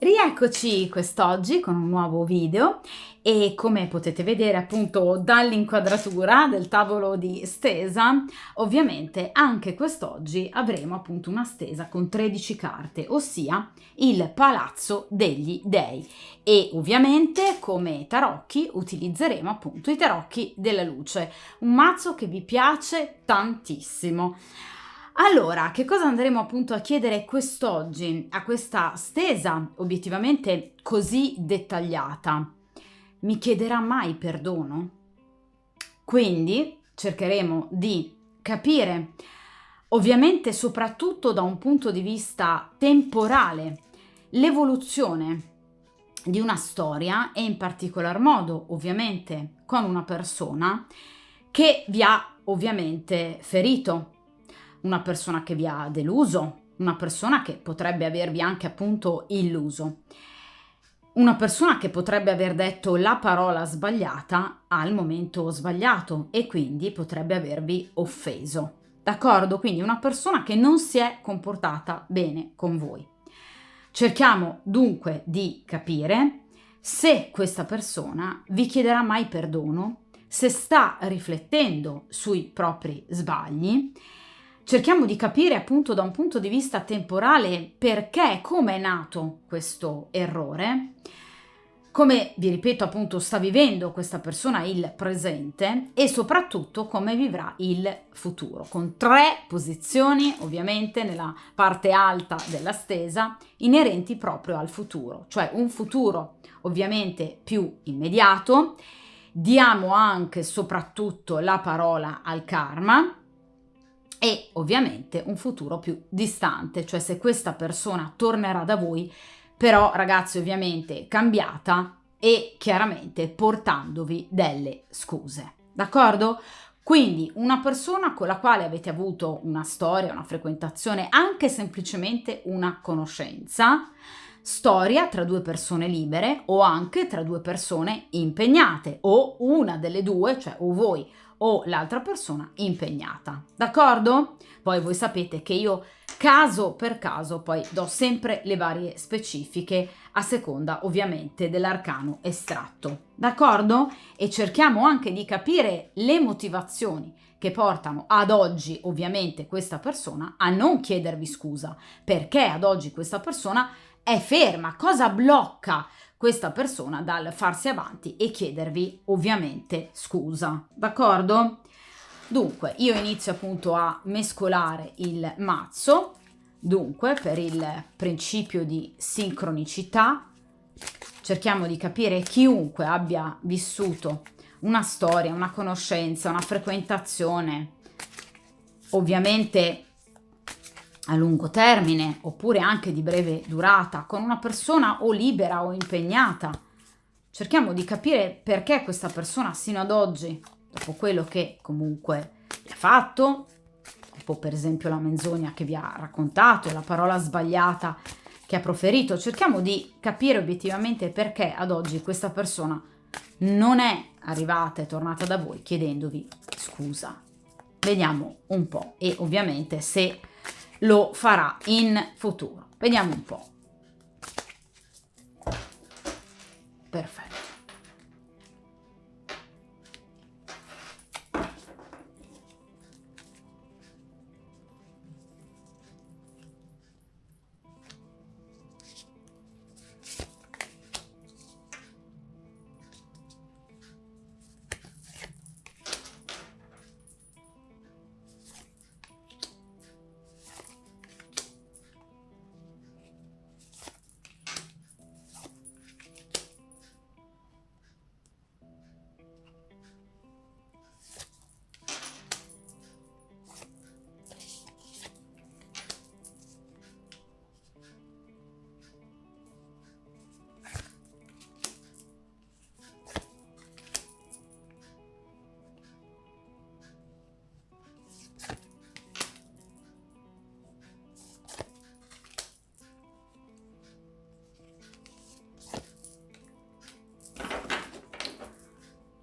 Rieccoci quest'oggi con un nuovo video e come potete vedere appunto dall'inquadratura del tavolo di stesa, ovviamente anche quest'oggi avremo appunto una stesa con 13 carte, ossia il Palazzo degli Dei, e ovviamente come tarocchi utilizzeremo appunto i tarocchi della luce, un mazzo che vi piace tantissimo. Allora, che cosa andremo appunto a chiedere quest'oggi a questa stesa obiettivamente così dettagliata? Mi chiederà mai perdono? Quindi cercheremo di capire, ovviamente soprattutto da un punto di vista temporale, l'evoluzione di una storia e in particolar modo ovviamente con una persona che vi ha ovviamente ferito, una persona che vi ha deluso, una persona che potrebbe avervi anche appunto illuso, una persona che potrebbe aver detto la parola sbagliata al momento sbagliato e quindi potrebbe avervi offeso. D'accordo? Quindi una persona che non si è comportata bene con voi. Cerchiamo dunque di capire se questa persona vi chiederà mai perdono, se sta riflettendo sui propri sbagli. Cerchiamo di capire appunto da un punto di vista temporale perché, come è nato questo errore, come vi ripeto appunto sta vivendo questa persona il presente e soprattutto come vivrà il futuro, con 3 posizioni ovviamente nella parte alta della stesa inerenti proprio al futuro, cioè un futuro ovviamente più immediato. Diamo anche soprattutto la parola al karma e ovviamente un futuro più distante, cioè se questa persona tornerà da voi, però ragazzi ovviamente cambiata e chiaramente portandovi delle scuse, d'accordo? Quindi una persona con la quale avete avuto una storia, una frequentazione, anche semplicemente una conoscenza, storia tra 2 persone libere o anche tra 2 persone impegnate o una delle due, cioè o voi o l'altra persona impegnata, d'accordo? Poi voi sapete che io caso per caso poi do sempre le varie specifiche a seconda ovviamente dell'arcano estratto, d'accordo? E cerchiamo anche di capire le motivazioni che portano ad oggi ovviamente questa persona a non chiedervi scusa, perché ad oggi questa persona è ferma, cosa blocca questa persona dal farsi avanti e chiedervi ovviamente scusa, d'accordo? Dunque, io inizio appunto a mescolare il mazzo, dunque per il principio di sincronicità, cerchiamo di capire chiunque abbia vissuto una storia, una conoscenza, una frequentazione, ovviamente a lungo termine oppure anche di breve durata, con una persona o libera o impegnata. Cerchiamo di capire perché questa persona sino ad oggi, dopo quello che comunque vi ha fatto, dopo per esempio la menzogna che vi ha raccontato, la parola sbagliata che ha proferito, cerchiamo di capire obiettivamente perché ad oggi questa persona non è arrivata e tornata da voi chiedendovi scusa. Vediamo un po' e ovviamente se lo farà in futuro. Vediamo un po'. Perfetto.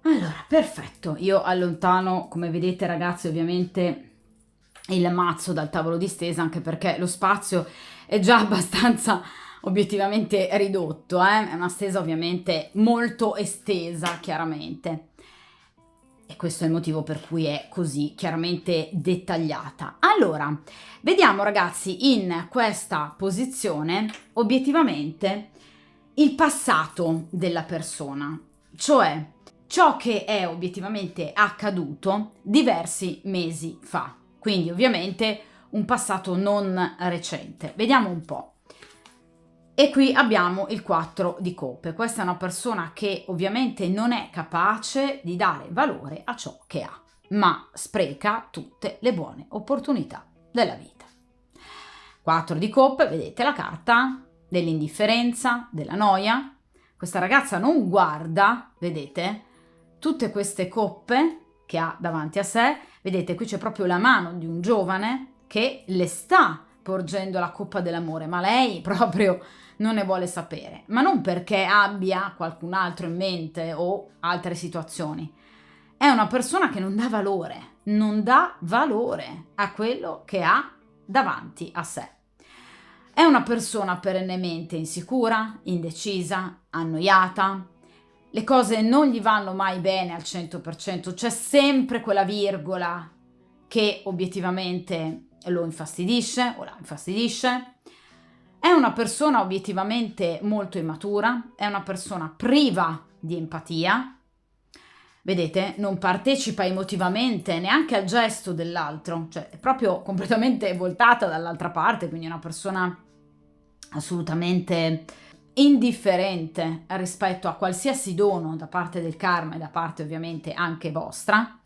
Allora, perfetto, io allontano, come vedete ragazzi, ovviamente il mazzo dal tavolo di stesa, anche perché lo spazio è già abbastanza obiettivamente ridotto, è una stesa ovviamente molto estesa, chiaramente. E questo è il motivo per cui è così chiaramente dettagliata. Allora, vediamo ragazzi in questa posizione obiettivamente il passato della persona, cioè ciò che è obiettivamente accaduto diversi mesi fa. Quindi ovviamente un passato non recente. Vediamo un po'. E qui abbiamo il 4 di coppe. Questa è una persona che ovviamente non è capace di dare valore a ciò che ha, ma spreca tutte le buone opportunità della vita. 4 di coppe, vedete la carta dell'indifferenza, della noia. Questa ragazza non guarda, vedete, tutte queste coppe che ha davanti a sé. Vedete, qui c'è proprio la mano di un giovane che le sta porgendo la coppa dell'amore, ma lei proprio non ne vuole sapere, ma non perché abbia qualcun altro in mente o altre situazioni. È una persona che non dà valore a quello che ha davanti a sé. È una persona perennemente insicura, indecisa, annoiata. Le cose non gli vanno mai bene al 100%, c'è sempre quella virgola che obiettivamente lo infastidisce o la infastidisce. È una persona obiettivamente molto immatura, è una persona priva di empatia. Vedete, non partecipa emotivamente neanche al gesto dell'altro, cioè è proprio completamente voltata dall'altra parte, quindi è una persona assolutamente indifferente rispetto a qualsiasi dono da parte del karma e da parte ovviamente anche vostra.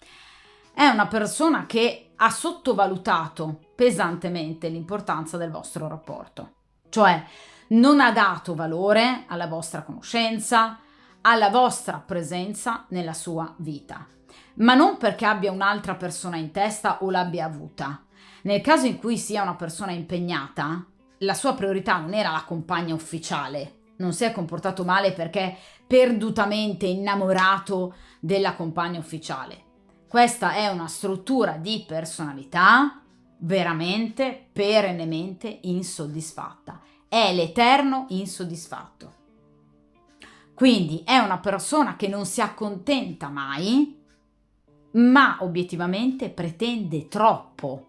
È una persona che ha sottovalutato pesantemente l'importanza del vostro rapporto, cioè non ha dato valore alla vostra conoscenza, alla vostra presenza nella sua vita, ma non perché abbia un'altra persona in testa o l'abbia avuta. Nel caso in cui sia una persona impegnata, la sua priorità non era la compagna ufficiale, non si è comportato male perché è perdutamente innamorato della compagna ufficiale. Questa è una struttura di personalità veramente perennemente insoddisfatta. È l'eterno insoddisfatto. Quindi è una persona che non si accontenta mai, ma obiettivamente pretende troppo.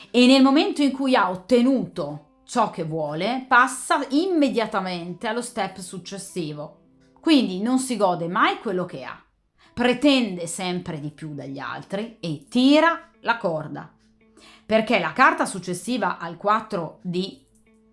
E nel momento in cui ha ottenuto ciò che vuole, passa immediatamente allo step successivo. Quindi non si gode mai quello che ha, pretende sempre di più dagli altri e tira la corda. Perché la carta successiva al 4 di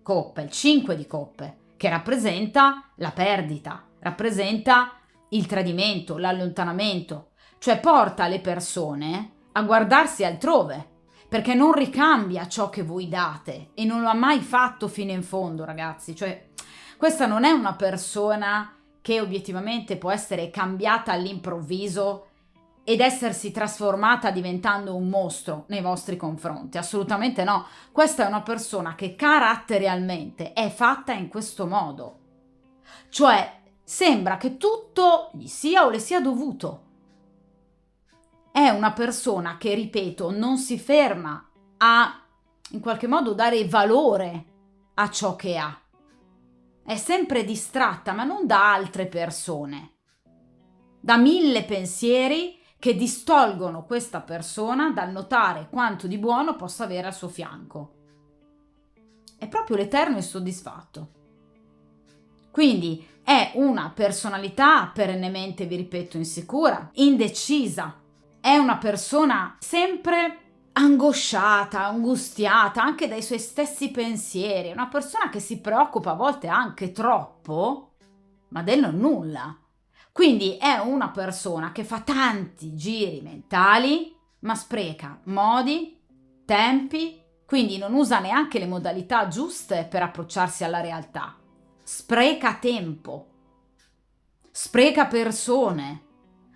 coppe, il 5 di coppe, che rappresenta la perdita, rappresenta il tradimento, l'allontanamento, cioè porta le persone a guardarsi altrove, perché non ricambia ciò che voi date e non lo ha mai fatto fino in fondo, ragazzi. Cioè, questa non è una persona che obiettivamente può essere cambiata all'improvviso ed essersi trasformata diventando un mostro nei vostri confronti. Assolutamente no. Questa è una persona che caratterialmente è fatta in questo modo. Cioè, sembra che tutto gli sia o le sia dovuto. È una persona che, ripeto, non si ferma a in qualche modo dare valore a ciò che ha. È sempre distratta, ma non da altre persone, da 1000 pensieri che distolgono questa persona dal notare quanto di buono possa avere al suo fianco. È proprio l'eterno insoddisfatto. Quindi è una personalità perennemente, vi ripeto, insicura, indecisa. È una persona sempre angosciata, angustiata anche dai suoi stessi pensieri. È una persona che si preoccupa a volte anche troppo, ma del non nulla. Quindi è una persona che fa tanti giri mentali, ma spreca modi, tempi, quindi non usa neanche le modalità giuste per approcciarsi alla realtà. Spreca tempo, spreca persone,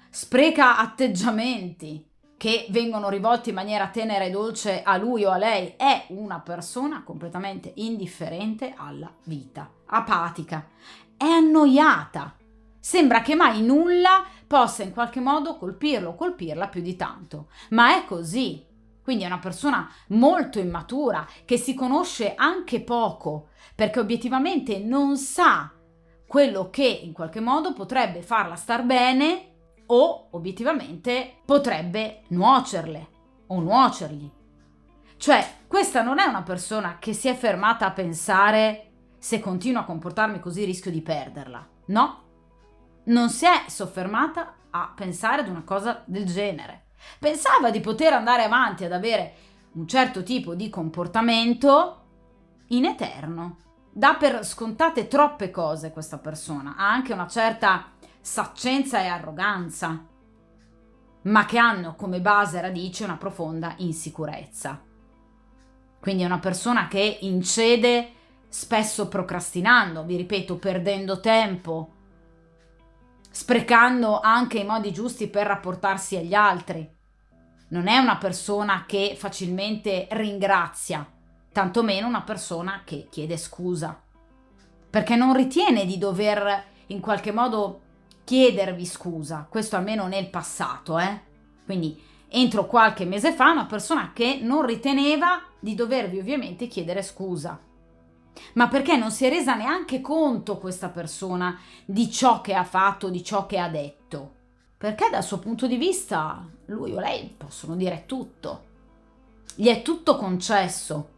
spreca atteggiamenti che vengono rivolti in maniera tenera e dolce a lui o a lei. È una persona completamente indifferente alla vita, apatica, è annoiata. Sembra che mai nulla possa in qualche modo colpirlo o colpirla più di tanto, ma è così. Quindi è una persona molto immatura, che si conosce anche poco, perché obiettivamente non sa quello che in qualche modo potrebbe farla star bene o obiettivamente potrebbe nuocerle o nuocergli. Cioè, questa non è una persona che si è fermata a pensare: se continuo a comportarmi così rischio di perderla. No, non si è soffermata a pensare ad una cosa del genere. Pensava di poter andare avanti ad avere un certo tipo di comportamento in eterno. Dà per scontate troppe cose questa persona, ha anche una certa saccenza e arroganza, ma che hanno come base e radice una profonda insicurezza. Quindi è una persona che incede spesso procrastinando, vi ripeto, perdendo tempo, sprecando anche i modi giusti per rapportarsi agli altri. Non è una persona che facilmente ringrazia, tantomeno una persona che chiede scusa, perché non ritiene di dover in qualche modo chiedervi scusa, questo almeno nel passato, Quindi entro qualche mese fa una persona che non riteneva di dovervi ovviamente chiedere scusa. Ma perché non si è resa neanche conto questa persona di ciò che ha fatto, di ciò che ha detto? Perché dal suo punto di vista lui o lei possono dire tutto, gli è tutto concesso,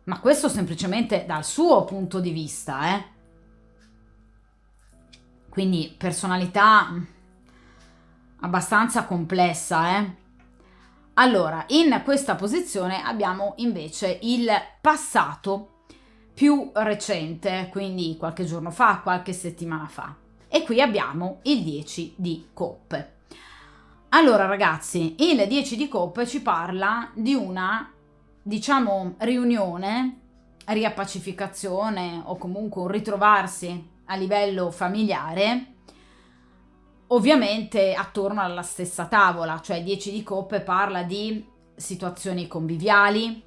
ma questo semplicemente dal suo punto di vista, Quindi personalità abbastanza complessa, Allora, in questa posizione abbiamo invece il passato più recente, quindi qualche giorno fa, qualche settimana fa. E qui abbiamo il 10 di coppe. Allora ragazzi, il 10 di coppe ci parla di una, diciamo, riunione, riappacificazione o comunque un ritrovarsi a livello familiare, ovviamente attorno alla stessa tavola, cioè il 10 di coppe parla di situazioni conviviali,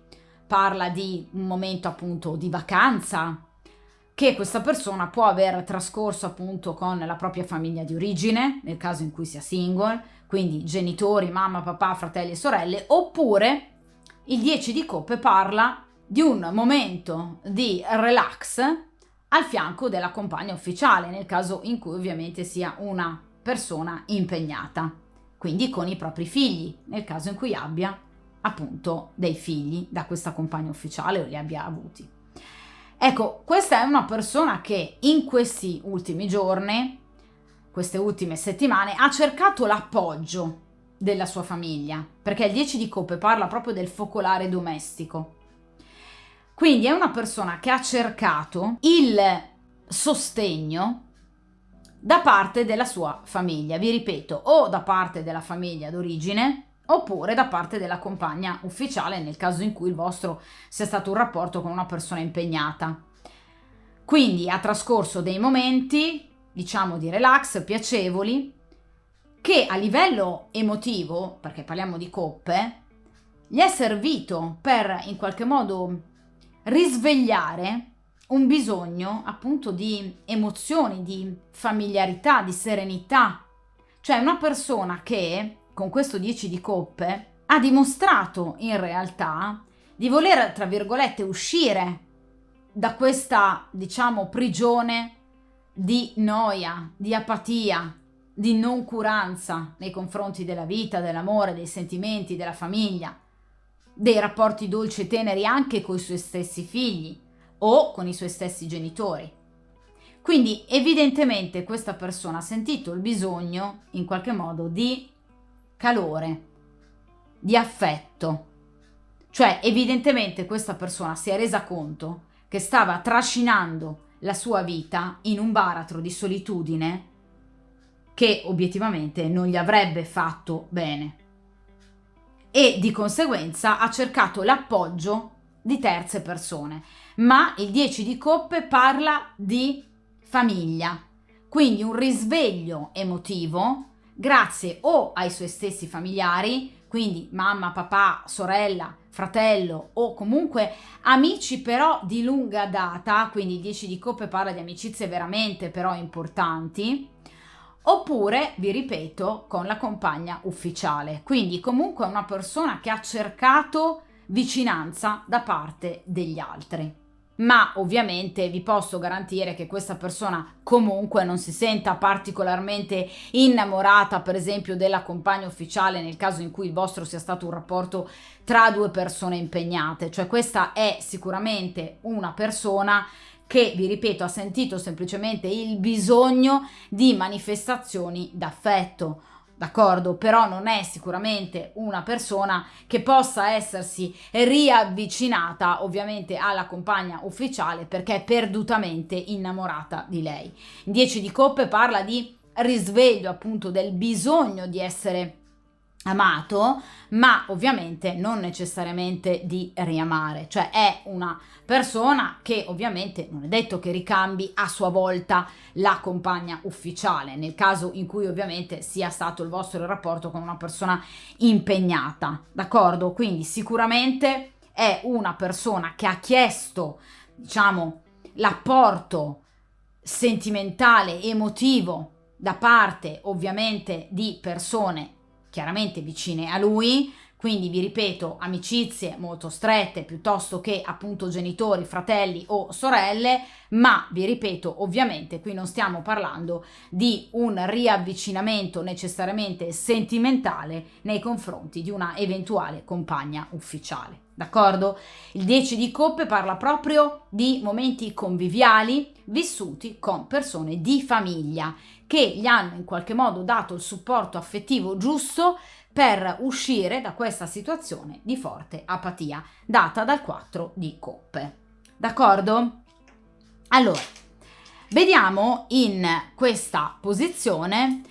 parla di un momento appunto di vacanza che questa persona può aver trascorso appunto con la propria famiglia di origine, nel caso in cui sia single, quindi genitori, mamma, papà, fratelli e sorelle, oppure il 10 di coppe parla di un momento di relax al fianco della compagna ufficiale, nel caso in cui ovviamente sia una persona impegnata, quindi con i propri figli, nel caso in cui abbia appunto dei figli da questa compagna ufficiale o li abbia avuti. Ecco, questa è una persona che in questi ultimi giorni, queste ultime settimane, ha cercato l'appoggio della sua famiglia, perché il 10 di coppe parla proprio del focolare domestico. Quindi è una persona che ha cercato il sostegno da parte della sua famiglia, vi ripeto, o da parte della famiglia d'origine oppure da parte della compagna ufficiale nel caso in cui il vostro sia stato un rapporto con una persona impegnata. Quindi ha trascorso dei momenti, diciamo, di relax piacevoli che a livello emotivo, perché parliamo di coppe, gli è servito per in qualche modo risvegliare un bisogno appunto di emozioni, di familiarità, di serenità. Cioè una persona che con questo 10 di coppe ha dimostrato in realtà di voler, tra virgolette, uscire da questa, diciamo, prigione di noia, di apatia, di noncuranza nei confronti della vita, dell'amore, dei sentimenti, della famiglia, dei rapporti dolci e teneri anche con i suoi stessi figli o con i suoi stessi genitori. Quindi evidentemente questa persona ha sentito il bisogno in qualche modo di calore, di affetto. Cioè evidentemente questa persona si è resa conto che stava trascinando la sua vita in un baratro di solitudine che obiettivamente non gli avrebbe fatto bene e di conseguenza ha cercato l'appoggio di terze persone. Ma il 10 di coppe parla di famiglia, quindi un risveglio emotivo grazie o ai suoi stessi familiari, quindi mamma, papà, sorella, fratello o comunque amici però di lunga data, quindi il 10 di coppe parla di amicizie veramente però importanti, oppure, vi ripeto, con la compagna ufficiale. Quindi comunque una persona che ha cercato vicinanza da parte degli altri. Ma ovviamente vi posso garantire che questa persona comunque non si senta particolarmente innamorata, per esempio, della compagna ufficiale nel caso in cui il vostro sia stato un rapporto tra due persone impegnate. Cioè questa è sicuramente una persona che, vi ripeto, ha sentito semplicemente il bisogno di manifestazioni d'affetto. D'accordo, però non è sicuramente una persona che possa essersi riavvicinata ovviamente alla compagna ufficiale perché è perdutamente innamorata di lei. In 10 di coppe parla di risveglio appunto del bisogno di essere amato, ma ovviamente non necessariamente di riamare, cioè è una persona che ovviamente non è detto che ricambi a sua volta la compagna ufficiale, nel caso in cui ovviamente sia stato il vostro rapporto con una persona impegnata, d'accordo? Quindi sicuramente è una persona che ha chiesto, diciamo, l'apporto sentimentale, emotivo da parte ovviamente di persone chiaramente vicine a lui, quindi vi ripeto amicizie molto strette piuttosto che appunto genitori, fratelli o sorelle, ma vi ripeto ovviamente qui non stiamo parlando di un riavvicinamento necessariamente sentimentale nei confronti di una eventuale compagna ufficiale, d'accordo? Il 10 di coppe parla proprio di momenti conviviali vissuti con persone di famiglia che gli hanno in qualche modo dato il supporto affettivo giusto per uscire da questa situazione di forte apatia data dal 4 di coppe. D'accordo? Allora, vediamo in questa posizione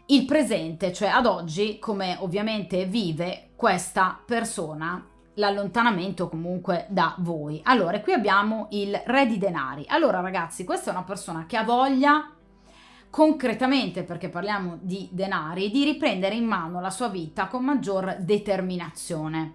il presente, cioè ad oggi come ovviamente vive questa persona l'allontanamento comunque da voi. Allora, qui abbiamo il re di denari. Allora ragazzi, questa è una persona che ha voglia concretamente, perché parliamo di denari, di riprendere in mano la sua vita con maggior determinazione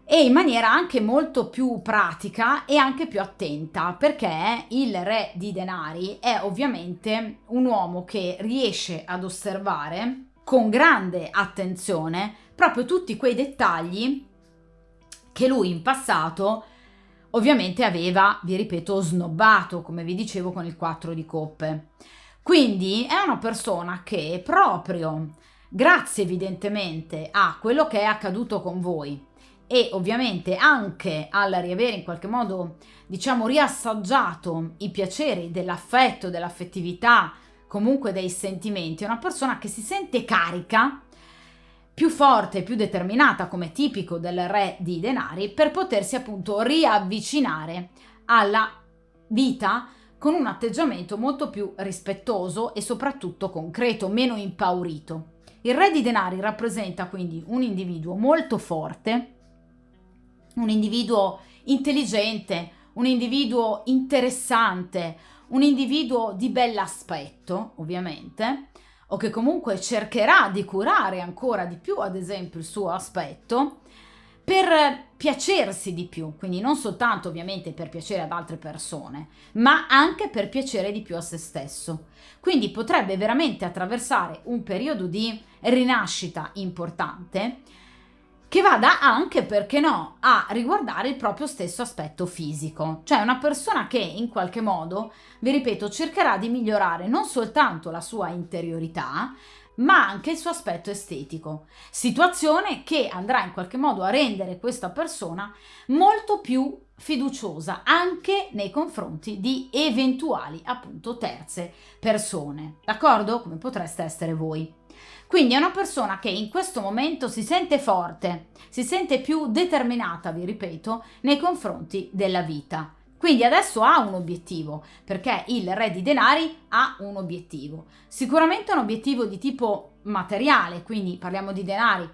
e in maniera anche molto più pratica e anche più attenta, perché il re di denari è ovviamente un uomo che riesce ad osservare con grande attenzione proprio tutti quei dettagli che lui in passato ovviamente aveva, vi ripeto, snobbato, come vi dicevo con il 4 di coppe. Quindi è una persona che proprio grazie evidentemente a quello che è accaduto con voi e ovviamente anche al riavere in qualche modo, diciamo, riassaggiato i piaceri dell'affetto, dell'affettività, comunque dei sentimenti, è una persona che si sente carica, più forte, più determinata, come tipico del re di denari, per potersi appunto riavvicinare alla vita con un atteggiamento molto più rispettoso e soprattutto concreto, meno impaurito. Il re di denari rappresenta quindi un individuo molto forte, un individuo intelligente, un individuo interessante, un individuo di bell'aspetto, ovviamente, o che comunque cercherà di curare ancora di più, ad esempio, il suo aspetto, per piacersi di più, quindi non soltanto ovviamente per piacere ad altre persone, ma anche per piacere di più a se stesso. Quindi potrebbe veramente attraversare un periodo di rinascita importante che vada anche, perché no, a riguardare il proprio stesso aspetto fisico. Cioè una persona che in qualche modo, vi ripeto, cercherà di migliorare non soltanto la sua interiorità, ma anche il suo aspetto estetico, situazione che andrà in qualche modo a rendere questa persona molto più fiduciosa anche nei confronti di eventuali appunto terze persone, d'accordo? Come potreste essere voi. Quindi è una persona che in questo momento si sente forte, si sente più determinata, vi ripeto, nei confronti della vita. Quindi adesso ha un obiettivo, perché il re di denari ha un obiettivo. Sicuramente un obiettivo di tipo materiale, quindi parliamo di denari.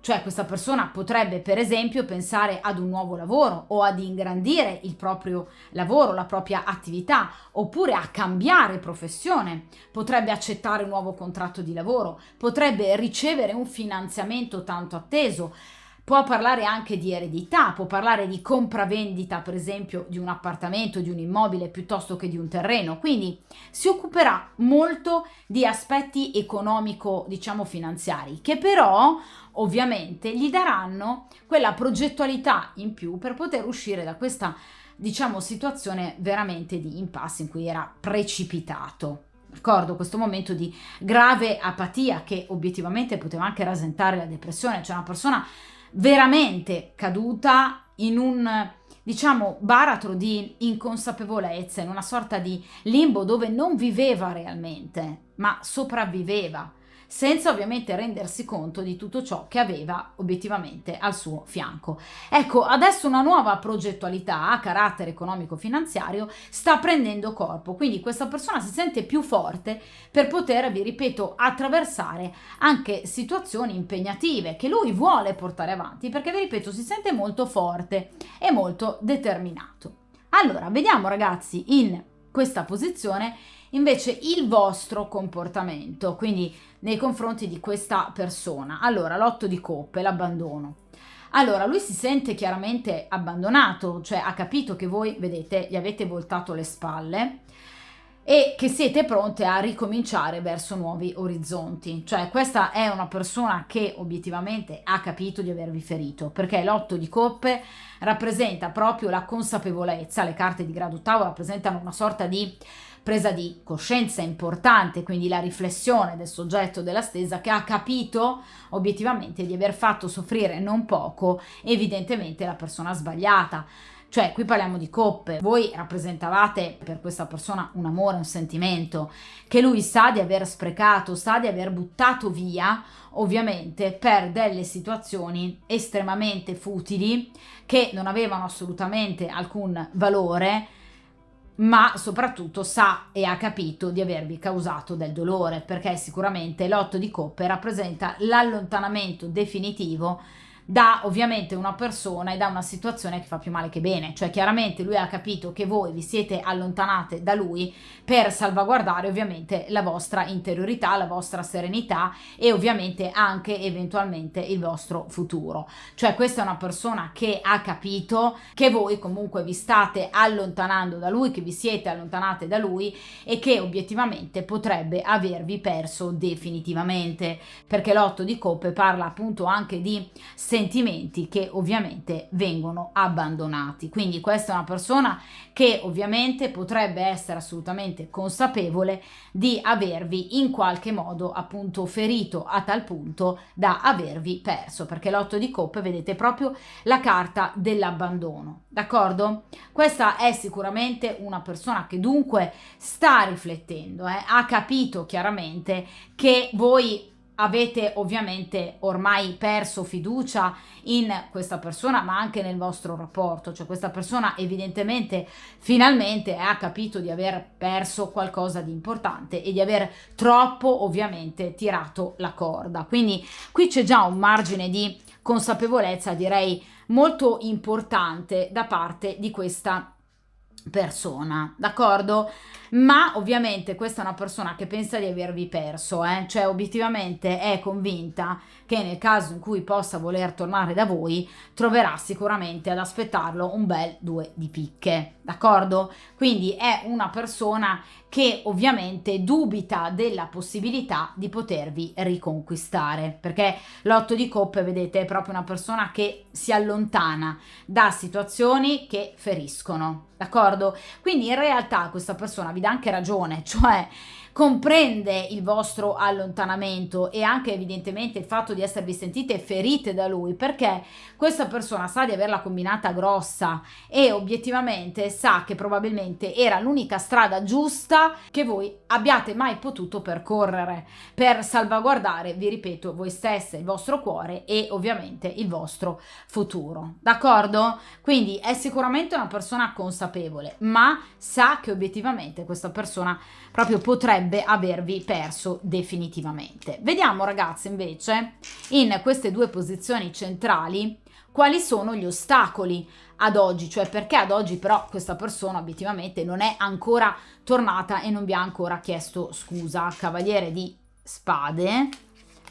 Cioè questa persona potrebbe per esempio pensare ad un nuovo lavoro o ad ingrandire il proprio lavoro, la propria attività, oppure a cambiare professione, potrebbe accettare un nuovo contratto di lavoro, potrebbe ricevere un finanziamento tanto atteso, può parlare anche di eredità, può parlare di compravendita, per esempio, di un appartamento, di un immobile piuttosto che di un terreno. Quindi si occuperà molto di aspetti economico, diciamo finanziari, che però ovviamente gli daranno quella progettualità in più per poter uscire da questa, diciamo, situazione veramente di impasse in cui era precipitato. D'accordo? Questo momento di grave apatia che obiettivamente poteva anche rasentare la depressione, cioè una persona veramente caduta in un, diciamo, baratro di inconsapevolezza, in una sorta di limbo dove non viveva realmente, ma sopravviveva, senza ovviamente rendersi conto di tutto ciò che aveva obiettivamente al suo fianco. Ecco, adesso una nuova progettualità a carattere economico-finanziario sta prendendo corpo, quindi questa persona si sente più forte per poter, vi ripeto, attraversare anche situazioni impegnative che lui vuole portare avanti, perché vi ripeto, si sente molto forte e molto determinato. Allora, vediamo ragazzi in questa posizione invece il vostro comportamento, quindi nei confronti di questa persona. Allora, l'8 di coppe, l'abbandono. Allora, lui si sente chiaramente abbandonato, cioè ha capito che voi, vedete, gli avete voltato le spalle e che siete pronte a ricominciare verso nuovi orizzonti. Cioè, questa è una persona che obiettivamente ha capito di avervi ferito, perché l'8 di coppe rappresenta proprio la consapevolezza, le carte di grado ottavo rappresentano una sorta di presa di coscienza importante, quindi la riflessione del soggetto della stesa che ha capito obiettivamente di aver fatto soffrire non poco evidentemente la persona sbagliata. Cioè, qui parliamo di coppe, voi rappresentavate per questa persona un amore, un sentimento che lui sa di aver sprecato, sa di aver buttato via, ovviamente per delle situazioni estremamente futili che non avevano assolutamente alcun valore, ma soprattutto sa e ha capito di avervi causato del dolore, perché sicuramente l'8 di coppe rappresenta l'allontanamento definitivo da ovviamente una persona e da una situazione che fa più male che bene. Cioè chiaramente lui ha capito che voi vi siete allontanate da lui per salvaguardare ovviamente la vostra interiorità, la vostra serenità e ovviamente anche eventualmente il vostro futuro. Cioè questa è una persona che ha capito che voi comunque vi state allontanando da lui, che vi siete allontanate da lui e che obiettivamente potrebbe avervi perso definitivamente, perché l'8 di coppe parla appunto anche di sentimenti che ovviamente vengono abbandonati. Quindi questa è una persona che ovviamente potrebbe essere assolutamente consapevole di avervi in qualche modo appunto ferito a tal punto da avervi perso, perché l'8 di coppe vedete proprio la carta dell'abbandono, d'accordo? Questa è sicuramente una persona che dunque sta riflettendo, ha capito chiaramente che voi avete ovviamente ormai perso fiducia in questa persona, ma anche nel vostro rapporto. Cioè questa persona evidentemente finalmente ha capito di aver perso qualcosa di importante e di aver troppo ovviamente tirato la corda. Quindi qui c'è già un margine di consapevolezza, direi molto importante da parte di questa persona, d'accordo? Ma ovviamente questa è una persona che pensa di avervi perso, cioè obiettivamente è convinta che nel caso in cui possa voler tornare da voi troverà sicuramente ad aspettarlo un bel 2 di picche, d'accordo? Quindi è una persona che ovviamente dubita della possibilità di potervi riconquistare, perché l'8 di coppe, vedete, è proprio una persona che si allontana da situazioni che feriscono, d'accordo? Quindi in realtà questa persona vi dà anche ragione, cioè comprende il vostro allontanamento e anche evidentemente il fatto di esservi sentite ferite da lui, perché questa persona sa di averla combinata grossa e obiettivamente sa che probabilmente era l'unica strada giusta che voi abbiate mai potuto percorrere per salvaguardare, vi ripeto, voi stesse, il vostro cuore e ovviamente il vostro futuro, d'accordo? Quindi è sicuramente una persona consapevole, ma sa che obiettivamente questa persona proprio potrebbe avervi perso definitivamente. Vediamo ragazzi invece in queste due posizioni centrali quali sono gli ostacoli ad oggi, cioè perché ad oggi però questa persona obiettivamente non è ancora tornata e non vi ha ancora chiesto scusa. Cavaliere di spade,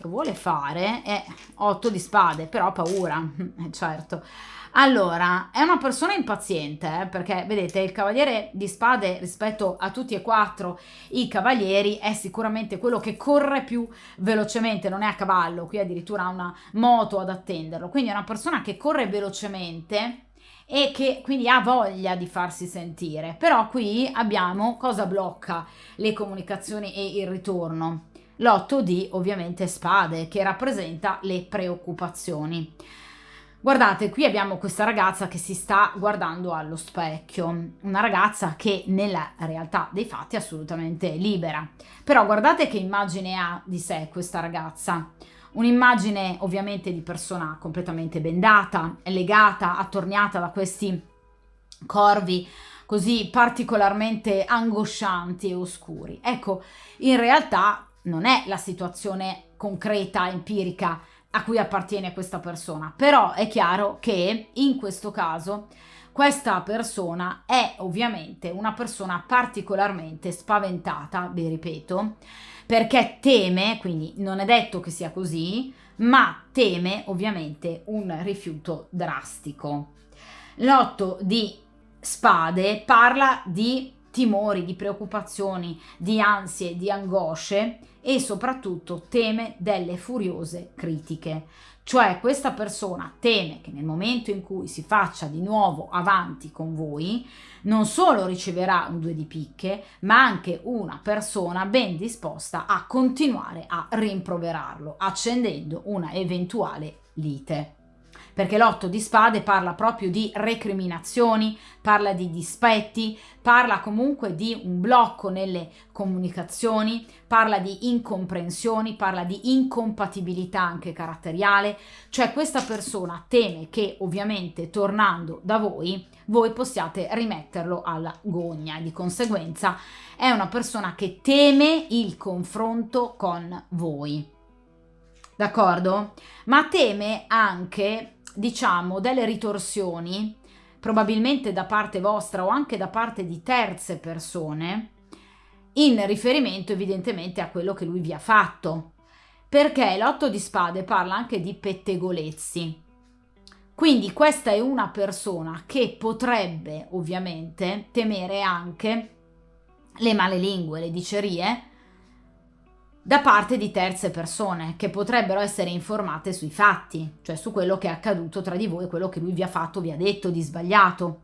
che vuole fare è 8 di spade, però ha paura, certo. Allora, è una persona impaziente, perché vedete il cavaliere di spade rispetto a tutti e 4 i cavalieri è sicuramente quello che corre più velocemente, non è a cavallo, qui addirittura ha una moto ad attenderlo, quindi è una persona che corre velocemente e che quindi ha voglia di farsi sentire. Però qui abbiamo cosa blocca le comunicazioni e il ritorno. L'8 di ovviamente spade, che rappresenta le preoccupazioni. Guardate, qui abbiamo questa ragazza che si sta guardando allo specchio, una ragazza che nella realtà dei fatti è assolutamente libera. Però guardate che immagine ha di sé questa ragazza. Un'immagine ovviamente di persona completamente bendata, legata, attorniata da questi corvi così particolarmente angoscianti e oscuri. Ecco, in realtà non è la situazione concreta, empirica a cui appartiene questa persona, però è chiaro che in questo caso questa persona è ovviamente una persona particolarmente spaventata, vi ripeto, perché teme, quindi non è detto che sia così, ma teme ovviamente un rifiuto drastico. L'8 di spade parla di timori, di preoccupazioni, di ansie, di angosce e soprattutto teme delle furiose critiche. Cioè questa persona teme che nel momento in cui si faccia di nuovo avanti con voi, non solo riceverà un 2 di picche, ma anche una persona ben disposta a continuare a rimproverarlo, accendendo una eventuale lite. Perché l'8 di spade parla proprio di recriminazioni, parla di dispetti, parla comunque di un blocco nelle comunicazioni, parla di incomprensioni, parla di incompatibilità anche caratteriale, cioè questa persona teme che ovviamente tornando da voi possiate rimetterlo alla gogna e di conseguenza è una persona che teme il confronto con voi. D'accordo? Ma teme anche, diciamo, delle ritorsioni, probabilmente da parte vostra o anche da parte di terze persone, in riferimento evidentemente a quello che lui vi ha fatto. Perché l'8 di spade parla anche di pettegolezzi. Quindi questa è una persona che potrebbe ovviamente temere anche le malelingue, le dicerie, da parte di terze persone che potrebbero essere informate sui fatti, cioè su quello che è accaduto tra di voi, quello che lui vi ha fatto, vi ha detto di sbagliato.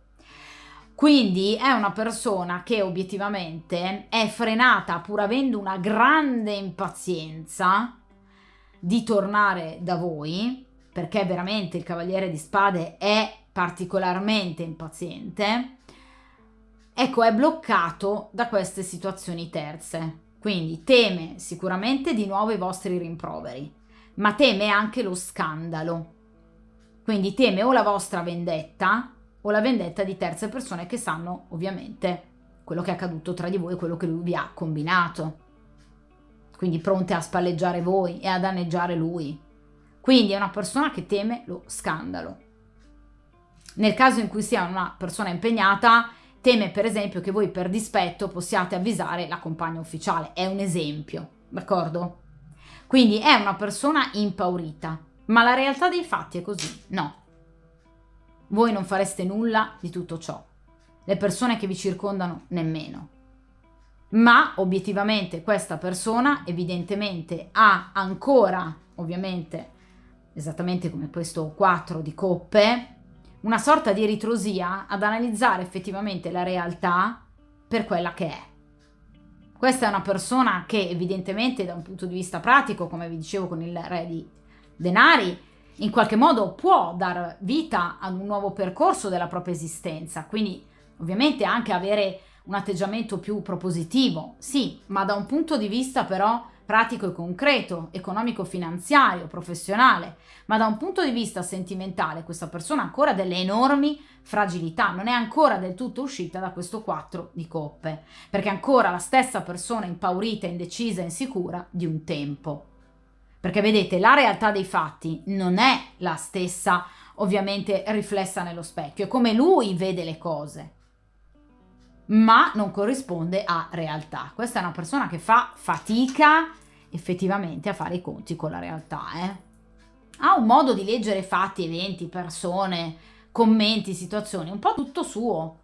Quindi è una persona che obiettivamente è frenata, pur avendo una grande impazienza di tornare da voi, perché veramente il cavaliere di spade è particolarmente impaziente. Ecco, è bloccato da queste situazioni terze. Quindi teme sicuramente di nuovo i vostri rimproveri, ma teme anche lo scandalo. Quindi teme o la vostra vendetta o la vendetta di terze persone che sanno ovviamente quello che è accaduto tra di voi e quello che lui vi ha combinato. Quindi pronte a spalleggiare voi e a danneggiare lui. Quindi è una persona che teme lo scandalo. Nel caso in cui sia una persona impegnata, teme per esempio che voi per dispetto possiate avvisare la compagna ufficiale, è un esempio, d'accordo? Quindi è una persona impaurita, ma la realtà dei fatti è così, no. Voi non fareste nulla di tutto ciò, le persone che vi circondano nemmeno. Ma obiettivamente questa persona evidentemente ha ancora, ovviamente, esattamente come questo 4 di coppe, una sorta di ritrosia ad analizzare effettivamente la realtà per quella che è. Questa è una persona che evidentemente da un punto di vista pratico, come vi dicevo con il re di denari, in qualche modo può dar vita ad un nuovo percorso della propria esistenza, quindi ovviamente anche avere un atteggiamento più propositivo, sì, ma da un punto di vista però pratico e concreto, economico-finanziario, professionale, ma da un punto di vista sentimentale questa persona ha ancora delle enormi fragilità, non è ancora del tutto uscita da questo 4 di coppe, perché è ancora la stessa persona impaurita, indecisa, insicura di un tempo. Perché vedete, la realtà dei fatti non è la stessa, ovviamente riflessa nello specchio, è come lui vede le cose, ma non corrisponde a realtà. Questa è una persona che fa fatica effettivamente a fare i conti con la realtà, Ha un modo di leggere fatti, eventi, persone, commenti, situazioni, un po' tutto suo.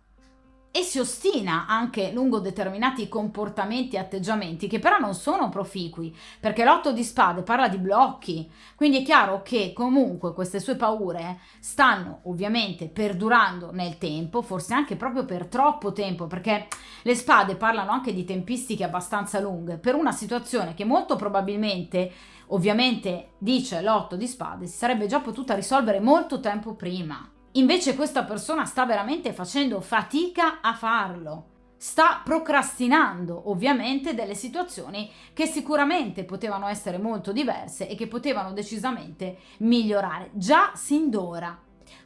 E si ostina anche lungo determinati comportamenti e atteggiamenti che però non sono proficui, perché l'otto di spade parla di blocchi, quindi è chiaro che comunque queste sue paure stanno ovviamente perdurando nel tempo, forse anche proprio per troppo tempo, perché le spade parlano anche di tempistiche abbastanza lunghe, per una situazione che molto probabilmente, ovviamente dice l'otto di spade, si sarebbe già potuta risolvere molto tempo prima. Invece questa persona sta veramente facendo fatica a farlo, sta procrastinando ovviamente delle situazioni che sicuramente potevano essere molto diverse e che potevano decisamente migliorare già sin d'ora.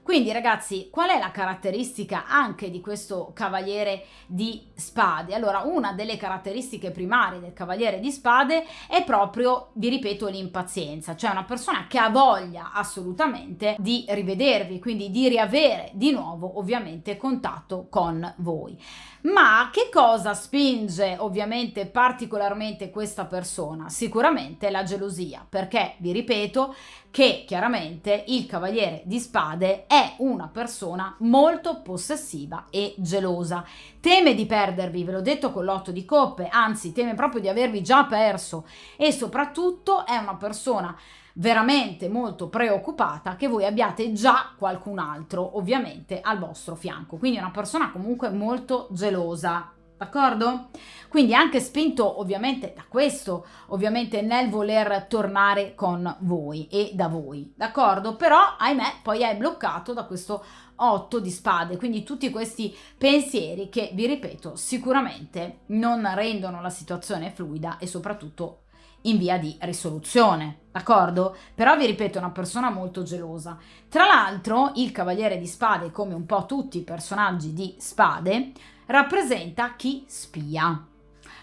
Quindi ragazzi, qual è la caratteristica anche di questo cavaliere di spade? Allora, una delle caratteristiche primarie del cavaliere di spade è proprio, vi ripeto, l'impazienza, cioè una persona che ha voglia assolutamente di rivedervi, quindi di riavere di nuovo ovviamente contatto con voi. Ma che cosa spinge ovviamente particolarmente questa persona? Sicuramente la gelosia, perché vi ripeto che chiaramente il cavaliere di spade è una persona molto possessiva e gelosa. Teme di perdervi, ve l'ho detto con l'otto di coppe, anzi teme proprio di avervi già perso, e soprattutto è una persona veramente molto preoccupata che voi abbiate già qualcun altro ovviamente al vostro fianco, quindi è una persona comunque molto gelosa, d'accordo? Quindi anche spinto ovviamente da questo, ovviamente nel voler tornare con voi e da voi, d'accordo? Però ahimè poi è bloccato da questo 8 di spade, quindi tutti questi pensieri che, vi ripeto, sicuramente non rendono la situazione fluida e soprattutto in via di risoluzione, d'accordo? Però vi ripeto, è una persona molto gelosa. Tra l'altro il cavaliere di spade, come un po' tutti i personaggi di spade, rappresenta chi spia.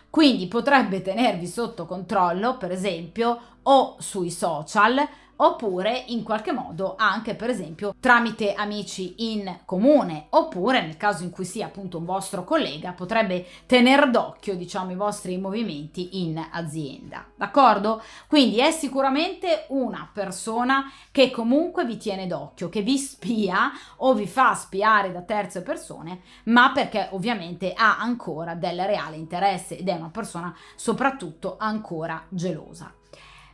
Quindi potrebbe tenervi sotto controllo, per esempio, o sui social, oppure in qualche modo anche per esempio tramite amici in comune, oppure nel caso in cui sia appunto un vostro collega potrebbe tener d'occhio diciamo i vostri movimenti in azienda, d'accordo? Quindi è sicuramente una persona che comunque vi tiene d'occhio, che vi spia o vi fa spiare da terze persone, ma perché ovviamente ha ancora del reale interesse ed è una persona soprattutto ancora gelosa.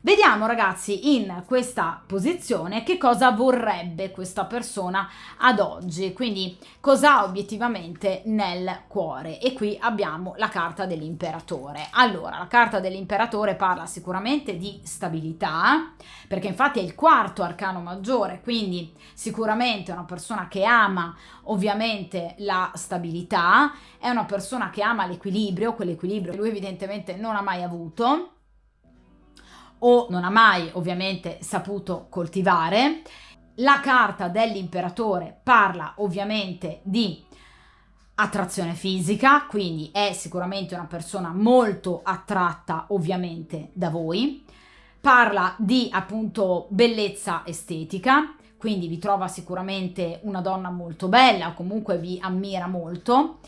Vediamo ragazzi in questa posizione che cosa vorrebbe questa persona ad oggi, quindi cosa ha obiettivamente nel cuore, e qui abbiamo la carta dell'imperatore. Allora, la carta dell'imperatore parla sicuramente di stabilità, perché infatti è il quarto arcano maggiore, quindi sicuramente è una persona che ama ovviamente la stabilità, è una persona che ama l'equilibrio, quell'equilibrio che lui evidentemente non ha mai avuto o non ha mai ovviamente saputo coltivare. La carta dell'imperatore parla ovviamente di attrazione fisica, quindi è sicuramente una persona molto attratta ovviamente da voi, parla di appunto bellezza estetica, quindi vi trova sicuramente una donna molto bella o comunque vi ammira molto.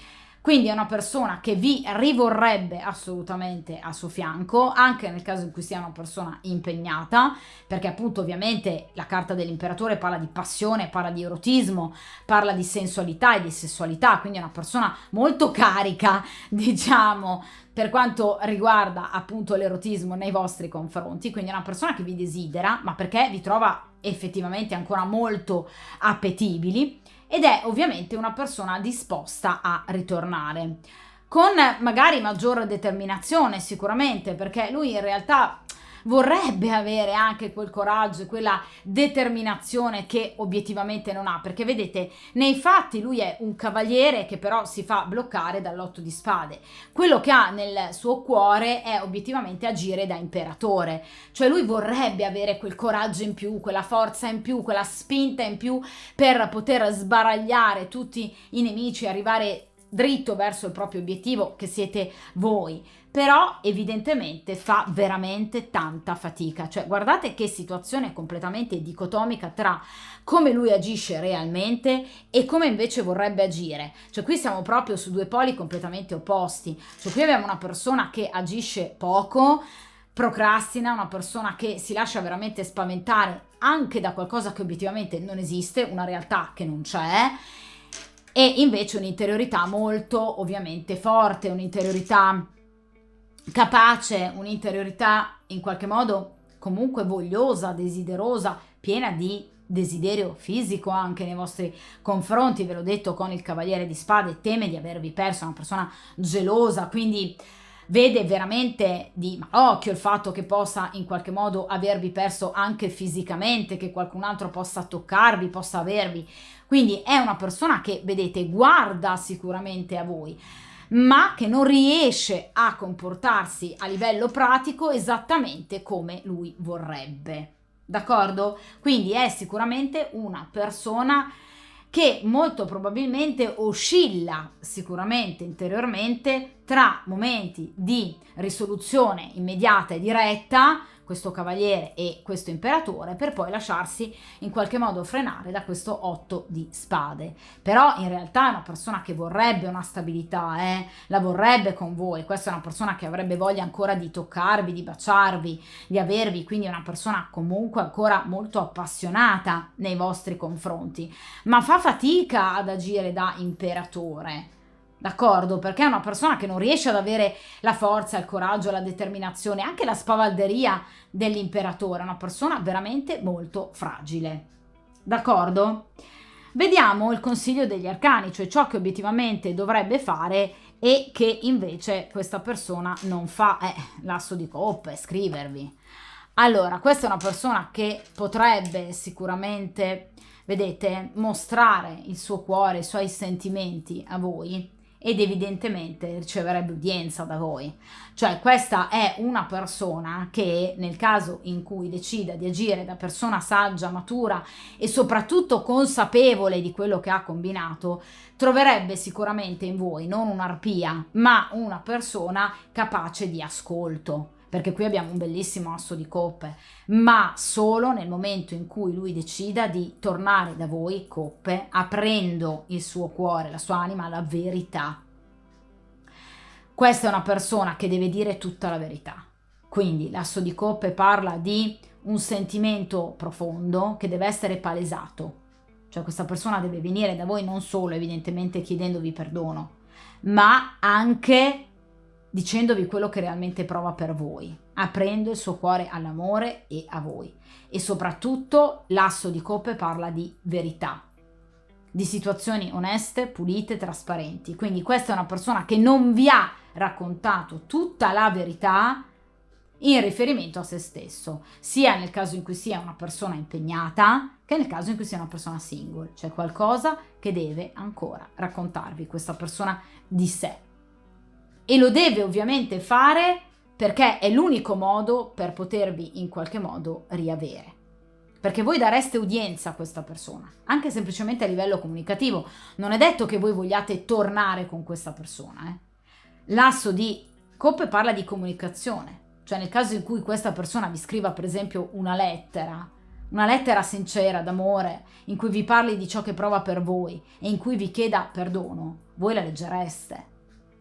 Quindi è una persona che vi rivorrebbe assolutamente a suo fianco, anche nel caso in cui sia una persona impegnata, perché appunto ovviamente la carta dell'imperatore parla di passione, parla di erotismo, parla di sensualità e di sessualità, quindi è una persona molto carica, diciamo, per quanto riguarda appunto l'erotismo nei vostri confronti, quindi è una persona che vi desidera, ma perché vi trova effettivamente ancora molto appetibili, ed è ovviamente una persona disposta a ritornare con magari maggior determinazione sicuramente, perché lui in realtà vorrebbe avere anche quel coraggio e quella determinazione che obiettivamente non ha, perché vedete nei fatti lui è un cavaliere che però si fa bloccare dall'otto di spade. Quello che ha nel suo cuore è obiettivamente agire da imperatore, cioè lui vorrebbe avere quel coraggio in più, quella forza in più, quella spinta in più per poter sbaragliare tutti i nemici e arrivare dritto verso il proprio obiettivo, che siete voi. Però evidentemente fa veramente tanta fatica, cioè guardate che situazione completamente dicotomica tra come lui agisce realmente e come invece vorrebbe agire, cioè qui siamo proprio su due poli completamente opposti, cioè qui abbiamo una persona che agisce poco, procrastina, una persona che si lascia veramente spaventare anche da qualcosa che obiettivamente non esiste, una realtà che non c'è, e invece un'interiorità molto ovviamente forte, un'interiorità capace, un'interiorità in qualche modo comunque vogliosa, desiderosa, piena di desiderio fisico anche nei vostri confronti. Ve l'ho detto con il Cavaliere di Spade, teme di avervi perso, è una persona gelosa, quindi vede veramente di malocchio il fatto che possa in qualche modo avervi perso anche fisicamente, che qualcun altro possa toccarvi, possa avervi. Quindi è una persona che, vedete, guarda sicuramente a voi, ma che non riesce a comportarsi a livello pratico esattamente come lui vorrebbe. D'accordo? Quindi è sicuramente una persona che molto probabilmente oscilla sicuramente interiormente tra momenti di risoluzione immediata e diretta, questo cavaliere e questo imperatore, per poi lasciarsi in qualche modo frenare da questo 8 di spade. Però in realtà è una persona che vorrebbe una stabilità, la vorrebbe con voi. Questa è una persona che avrebbe voglia ancora di toccarvi, di baciarvi, di avervi, quindi è una persona comunque ancora molto appassionata nei vostri confronti, ma fa fatica ad agire da imperatore. D'accordo? Perché è una persona che non riesce ad avere la forza, il coraggio, la determinazione, anche la spavalderia dell'imperatore, è una persona veramente molto fragile. D'accordo? Vediamo il consiglio degli arcani, cioè ciò che obiettivamente dovrebbe fare e che invece questa persona non fa. L'asso di coppe, scrivervi. Allora, questa è una persona che potrebbe sicuramente, vedete, mostrare il suo cuore, i suoi sentimenti a voi, ed evidentemente riceverebbe udienza da voi. Cioè questa è una persona che nel caso in cui decida di agire da persona saggia, matura e soprattutto consapevole di quello che ha combinato, troverebbe sicuramente in voi non un'arpia, ma una persona capace di ascolto. Perché qui abbiamo un bellissimo asso di coppe, ma solo nel momento in cui lui decida di tornare da voi, coppe, aprendo il suo cuore, la sua anima alla verità. Questa è una persona che deve dire tutta la verità. Quindi l'asso di coppe parla di un sentimento profondo che deve essere palesato. Cioè questa persona deve venire da voi non solo evidentemente chiedendovi perdono, ma anche dicendovi quello che realmente prova per voi, aprendo il suo cuore all'amore e a voi. E soprattutto l'asso di coppe parla di verità, di situazioni oneste, pulite, trasparenti. Quindi questa è una persona che non vi ha raccontato tutta la verità in riferimento a se stesso, sia nel caso in cui sia una persona impegnata che nel caso in cui sia una persona single. C'è qualcosa che deve ancora raccontarvi questa persona di sé. E lo deve ovviamente fare perché è l'unico modo per potervi in qualche modo riavere. Perché voi dareste udienza a questa persona, anche semplicemente a livello comunicativo. Non è detto che voi vogliate tornare con questa persona. L'asso di coppe parla di comunicazione. Cioè nel caso in cui questa persona vi scriva per esempio una lettera sincera d'amore, in cui vi parli di ciò che prova per voi e in cui vi chieda perdono, voi la leggereste.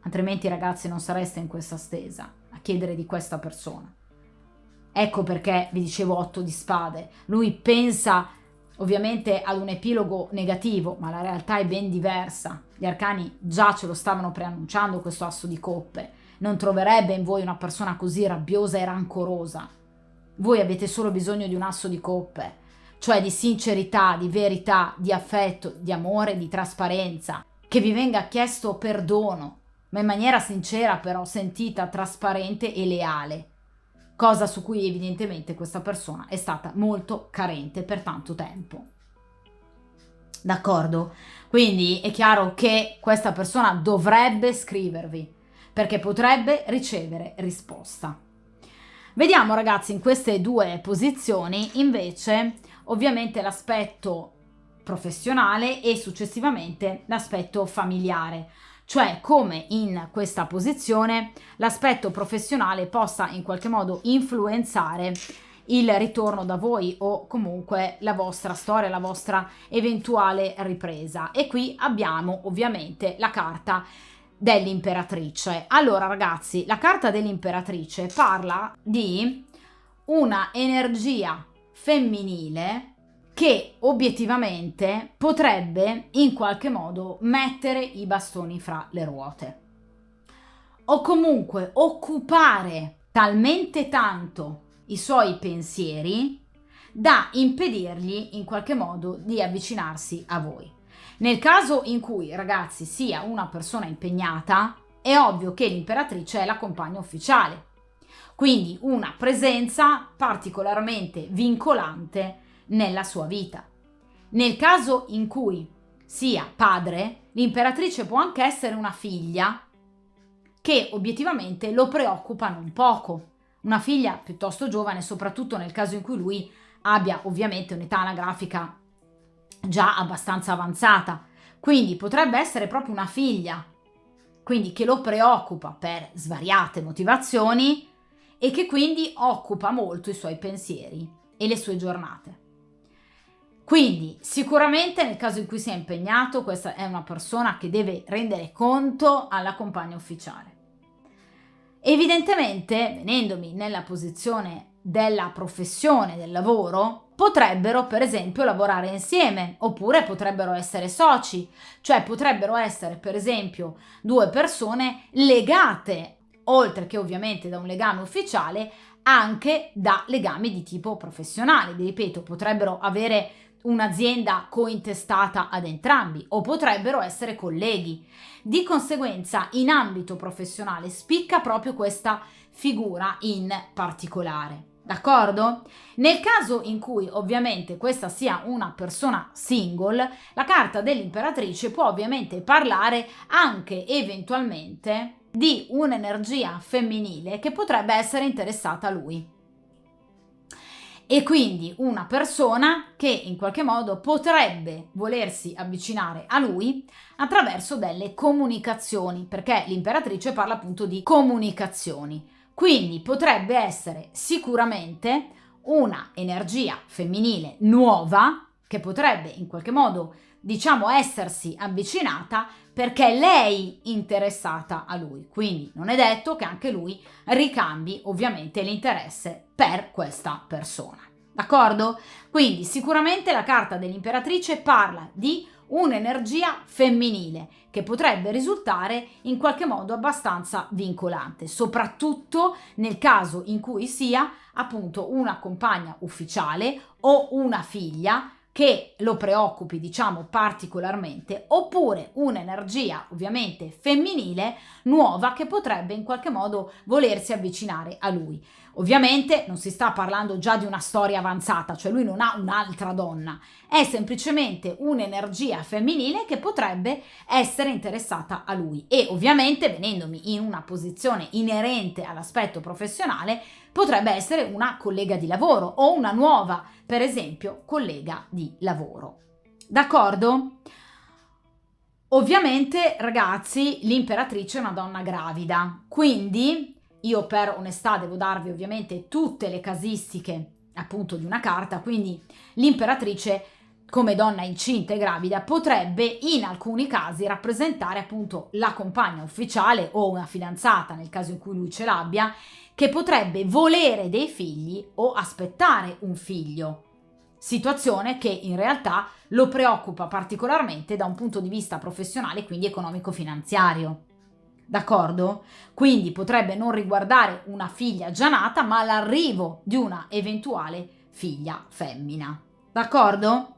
Altrimenti ragazzi non sareste in questa stesa a chiedere di questa persona. Ecco perché vi dicevo 8 di spade. Lui pensa ovviamente ad un epilogo negativo, ma la realtà è ben diversa. Gli arcani già ce lo stavano preannunciando questo asso di coppe. Non troverebbe in voi una persona così rabbiosa e rancorosa. Voi avete solo bisogno di un asso di coppe, cioè di sincerità, di verità, di affetto, di amore, di trasparenza, che vi venga chiesto perdono, ma in maniera sincera però, sentita, trasparente e leale, cosa su cui evidentemente questa persona è stata molto carente per tanto tempo. D'accordo? Quindi è chiaro che questa persona dovrebbe scrivervi, perché potrebbe ricevere risposta. Vediamo ragazzi in queste due posizioni invece ovviamente l'aspetto professionale e successivamente l'aspetto familiare. Cioè come in questa posizione l'aspetto professionale possa in qualche modo influenzare il ritorno da voi o comunque la vostra storia, la vostra eventuale ripresa. E qui abbiamo ovviamente la carta dell'imperatrice. Allora ragazzi, la carta dell'imperatrice parla di una energia femminile che obiettivamente potrebbe in qualche modo mettere i bastoni fra le ruote o comunque occupare talmente tanto i suoi pensieri da impedirgli in qualche modo di avvicinarsi a voi. Nel caso in cui, ragazzi, sia una persona impegnata, è ovvio che l'imperatrice è la compagna ufficiale, quindi una presenza particolarmente vincolante nella sua vita. Nel caso in cui sia padre, l'imperatrice può anche essere una figlia che obiettivamente lo preoccupa non poco, una figlia piuttosto giovane, soprattutto nel caso in cui lui abbia ovviamente un'età anagrafica già abbastanza avanzata, quindi potrebbe essere proprio una figlia, quindi che lo preoccupa per svariate motivazioni e che quindi occupa molto i suoi pensieri e le sue giornate. Quindi sicuramente nel caso in cui sia impegnato, questa è una persona che deve rendere conto alla compagna ufficiale. Evidentemente, venendomi nella posizione della professione, del lavoro, potrebbero per esempio lavorare insieme, oppure potrebbero essere soci, cioè potrebbero essere per esempio due persone legate, oltre che ovviamente da un legame ufficiale, anche da legami di tipo professionale. Vi ripeto, potrebbero avere un'azienda cointestata ad entrambi o potrebbero essere colleghi. Di conseguenza, in ambito professionale spicca proprio questa figura in particolare. D'accordo? Nel caso in cui ovviamente questa sia una persona single, la carta dell'imperatrice può ovviamente parlare anche eventualmente di un'energia femminile che potrebbe essere interessata a lui. E quindi una persona che in qualche modo potrebbe volersi avvicinare a lui attraverso delle comunicazioni, perché l'imperatrice parla appunto di comunicazioni. Quindi potrebbe essere sicuramente una energia femminile nuova che potrebbe in qualche modo, diciamo, essersi avvicinata perché lei è interessata a lui. Quindi non è detto che anche lui ricambi ovviamente l'interesse per questa persona. D'accordo? Quindi sicuramente la carta dell'imperatrice parla di un'energia femminile che potrebbe risultare in qualche modo abbastanza vincolante, soprattutto nel caso in cui sia appunto una compagna ufficiale o una figlia che lo preoccupi, diciamo, particolarmente, oppure un'energia ovviamente femminile nuova che potrebbe in qualche modo volersi avvicinare a lui. Ovviamente non si sta parlando già di una storia avanzata, cioè lui non ha un'altra donna, è semplicemente un'energia femminile che potrebbe essere interessata a lui e ovviamente venendomi in una posizione inerente all'aspetto professionale potrebbe essere una collega di lavoro o una nuova, per esempio, collega di lavoro. D'accordo? Ovviamente, ragazzi, l'imperatrice è una donna gravida, quindi io per onestà devo darvi ovviamente tutte le casistiche appunto di una carta, quindi l'imperatrice come donna incinta e gravida potrebbe in alcuni casi rappresentare appunto la compagna ufficiale o una fidanzata nel caso in cui lui ce l'abbia, che potrebbe volere dei figli o aspettare un figlio, situazione che in realtà lo preoccupa particolarmente da un punto di vista professionale, quindi economico-finanziario. D'accordo? Quindi potrebbe non riguardare una figlia già nata, ma l'arrivo di una eventuale figlia femmina. D'accordo?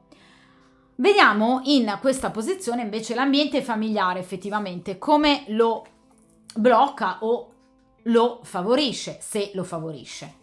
Vediamo in questa posizione invece l'ambiente familiare effettivamente, come lo blocca o lo favorisce, se lo favorisce.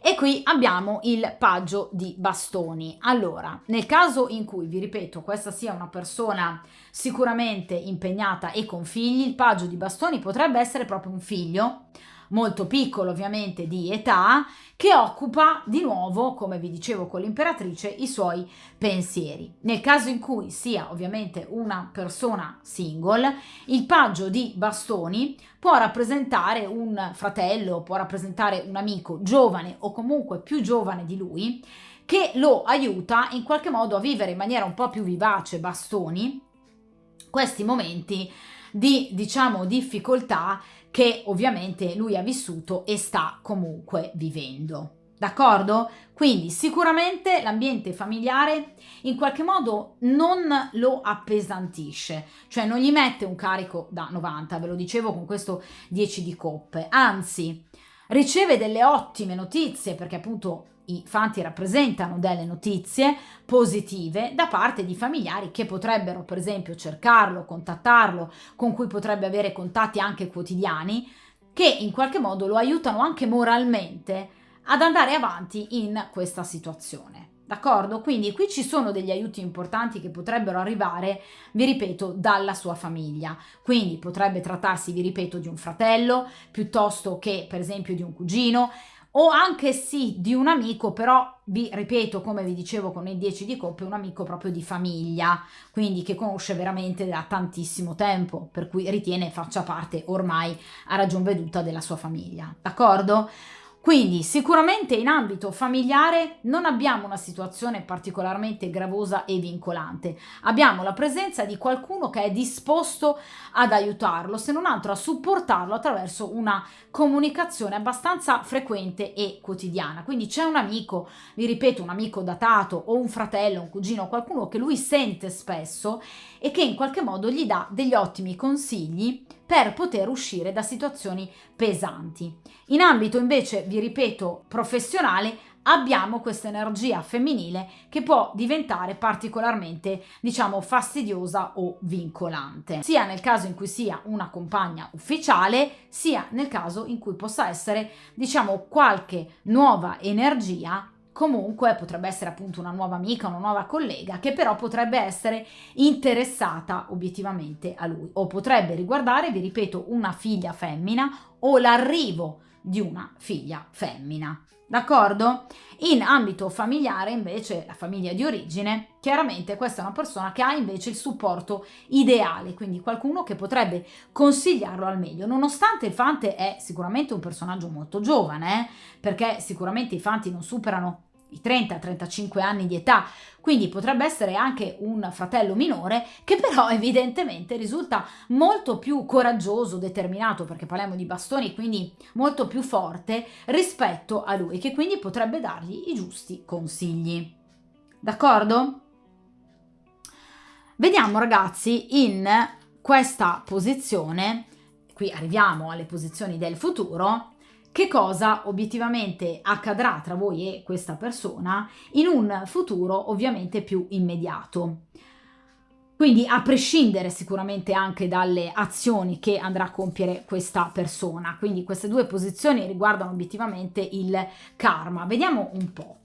E qui abbiamo il paggio di bastoni. Allora, nel caso in cui, vi ripeto, questa sia una persona sicuramente impegnata e con figli, il paggio di bastoni potrebbe essere proprio un figlio, molto piccolo ovviamente di età, che occupa di nuovo, come vi dicevo con l'imperatrice, i suoi pensieri. Nel caso in cui sia ovviamente una persona single, il paggio di bastoni può rappresentare un fratello, può rappresentare un amico giovane o comunque più giovane di lui, che lo aiuta in qualche modo a vivere in maniera un po' più vivace, bastoni, questi momenti di, diciamo, difficoltà che ovviamente lui ha vissuto e sta comunque vivendo. D'accordo? Quindi sicuramente l'ambiente familiare in qualche modo non lo appesantisce, cioè non gli mette un carico da 90, ve lo dicevo con questo 10 di coppe, anzi riceve delle ottime notizie, perché appunto i fanti rappresentano delle notizie positive da parte di familiari che potrebbero per esempio cercarlo, contattarlo, con cui potrebbe avere contatti anche quotidiani, che in qualche modo lo aiutano anche moralmente ad andare avanti in questa situazione. D'accordo? Quindi qui ci sono degli aiuti importanti che potrebbero arrivare, vi ripeto, dalla sua famiglia. Quindi potrebbe trattarsi, vi ripeto, di un fratello piuttosto che per esempio di un cugino, o anche sì di un amico, però vi ripeto, come vi dicevo con i 10 di coppe, un amico proprio di famiglia, quindi che conosce veramente da tantissimo tempo, per cui ritiene faccia parte ormai a ragion veduta della sua famiglia. D'accordo? Quindi sicuramente in ambito familiare non abbiamo una situazione particolarmente gravosa e vincolante, abbiamo la presenza di qualcuno che è disposto ad aiutarlo, se non altro a supportarlo attraverso una comunicazione abbastanza frequente e quotidiana. Quindi c'è un amico, vi ripeto, un amico datato o un fratello, un cugino, qualcuno che lui sente spesso e che in qualche modo gli dà degli ottimi consigli per poter uscire da situazioni pesanti. In ambito invece, vi ripeto, professionale, abbiamo questa energia femminile che può diventare particolarmente, diciamo, fastidiosa o vincolante, sia nel caso in cui sia una compagna ufficiale, sia nel caso in cui possa essere, diciamo, qualche nuova energia. Comunque potrebbe essere appunto una nuova amica, una nuova collega che però potrebbe essere interessata obiettivamente a lui, o potrebbe riguardare, vi ripeto, una figlia femmina o l'arrivo di una figlia femmina. D'accordo? In ambito familiare invece, la famiglia di origine, chiaramente questa è una persona che ha invece il supporto ideale, quindi qualcuno che potrebbe consigliarlo al meglio, nonostante il fante è sicuramente un personaggio molto giovane, perché sicuramente i fanti non superano i 30-35 anni di età, quindi potrebbe essere anche un fratello minore che però evidentemente risulta molto più coraggioso, determinato, perché parliamo di bastoni, quindi molto più forte rispetto a lui, che quindi potrebbe dargli i giusti consigli. D'accordo? Vediamo ragazzi in questa posizione, qui arriviamo alle posizioni del futuro, che cosa obiettivamente accadrà tra voi e questa persona in un futuro ovviamente più immediato. Quindi a prescindere sicuramente anche dalle azioni che andrà a compiere questa persona. Quindi queste due posizioni riguardano obiettivamente il karma. Vediamo un po'.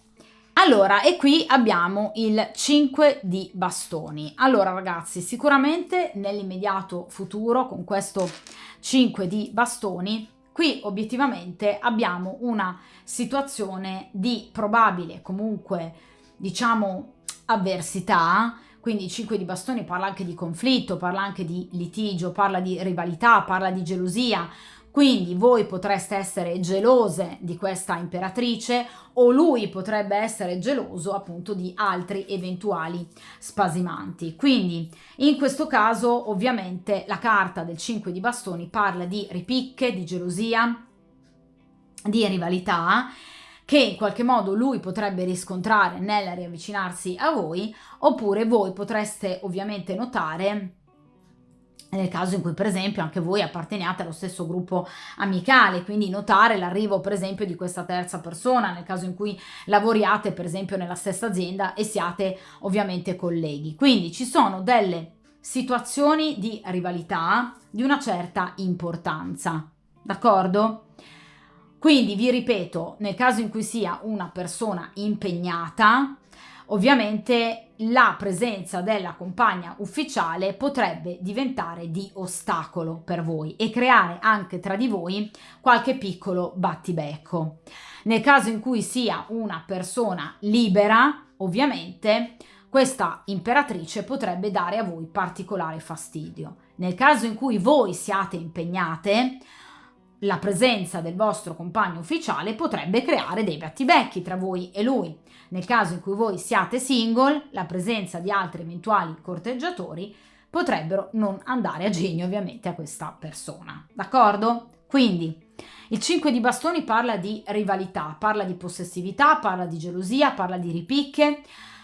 Allora, e qui abbiamo il 5 di bastoni. Allora ragazzi, sicuramente nell'immediato futuro con questo 5 di bastoni, qui obiettivamente abbiamo una situazione di probabile comunque, diciamo, avversità. Quindi il 5 di bastoni parla anche di conflitto, parla anche di litigio, parla di rivalità, parla di gelosia. Quindi voi potreste essere gelose di questa imperatrice o lui potrebbe essere geloso appunto di altri eventuali spasimanti. Quindi in questo caso ovviamente la carta del 5 di bastoni parla di ripicche, di gelosia, di rivalità che in qualche modo lui potrebbe riscontrare nel riavvicinarsi a voi, oppure voi potreste ovviamente notare nel caso in cui per esempio anche voi apparteniate allo stesso gruppo amicale, quindi notare l'arrivo per esempio di questa terza persona, nel caso in cui lavoriate per esempio nella stessa azienda e siate ovviamente colleghi. Quindi ci sono delle situazioni di rivalità di una certa importanza, d'accordo? Quindi vi ripeto, nel caso in cui sia una persona impegnata, ovviamente la presenza della compagna ufficiale potrebbe diventare di ostacolo per voi e creare anche tra di voi qualche piccolo battibecco. Nel caso in cui sia una persona libera, ovviamente questa imperatrice potrebbe dare a voi particolare fastidio. Nel caso in cui voi siate impegnate, la presenza del vostro compagno ufficiale potrebbe creare dei battibecchi tra voi e lui. Nel caso in cui voi siate single, la presenza di altri eventuali corteggiatori potrebbero non andare a genio ovviamente a questa persona, d'accordo? Quindi il 5 di bastoni parla di rivalità, parla di possessività, parla di gelosia, parla di ripicche,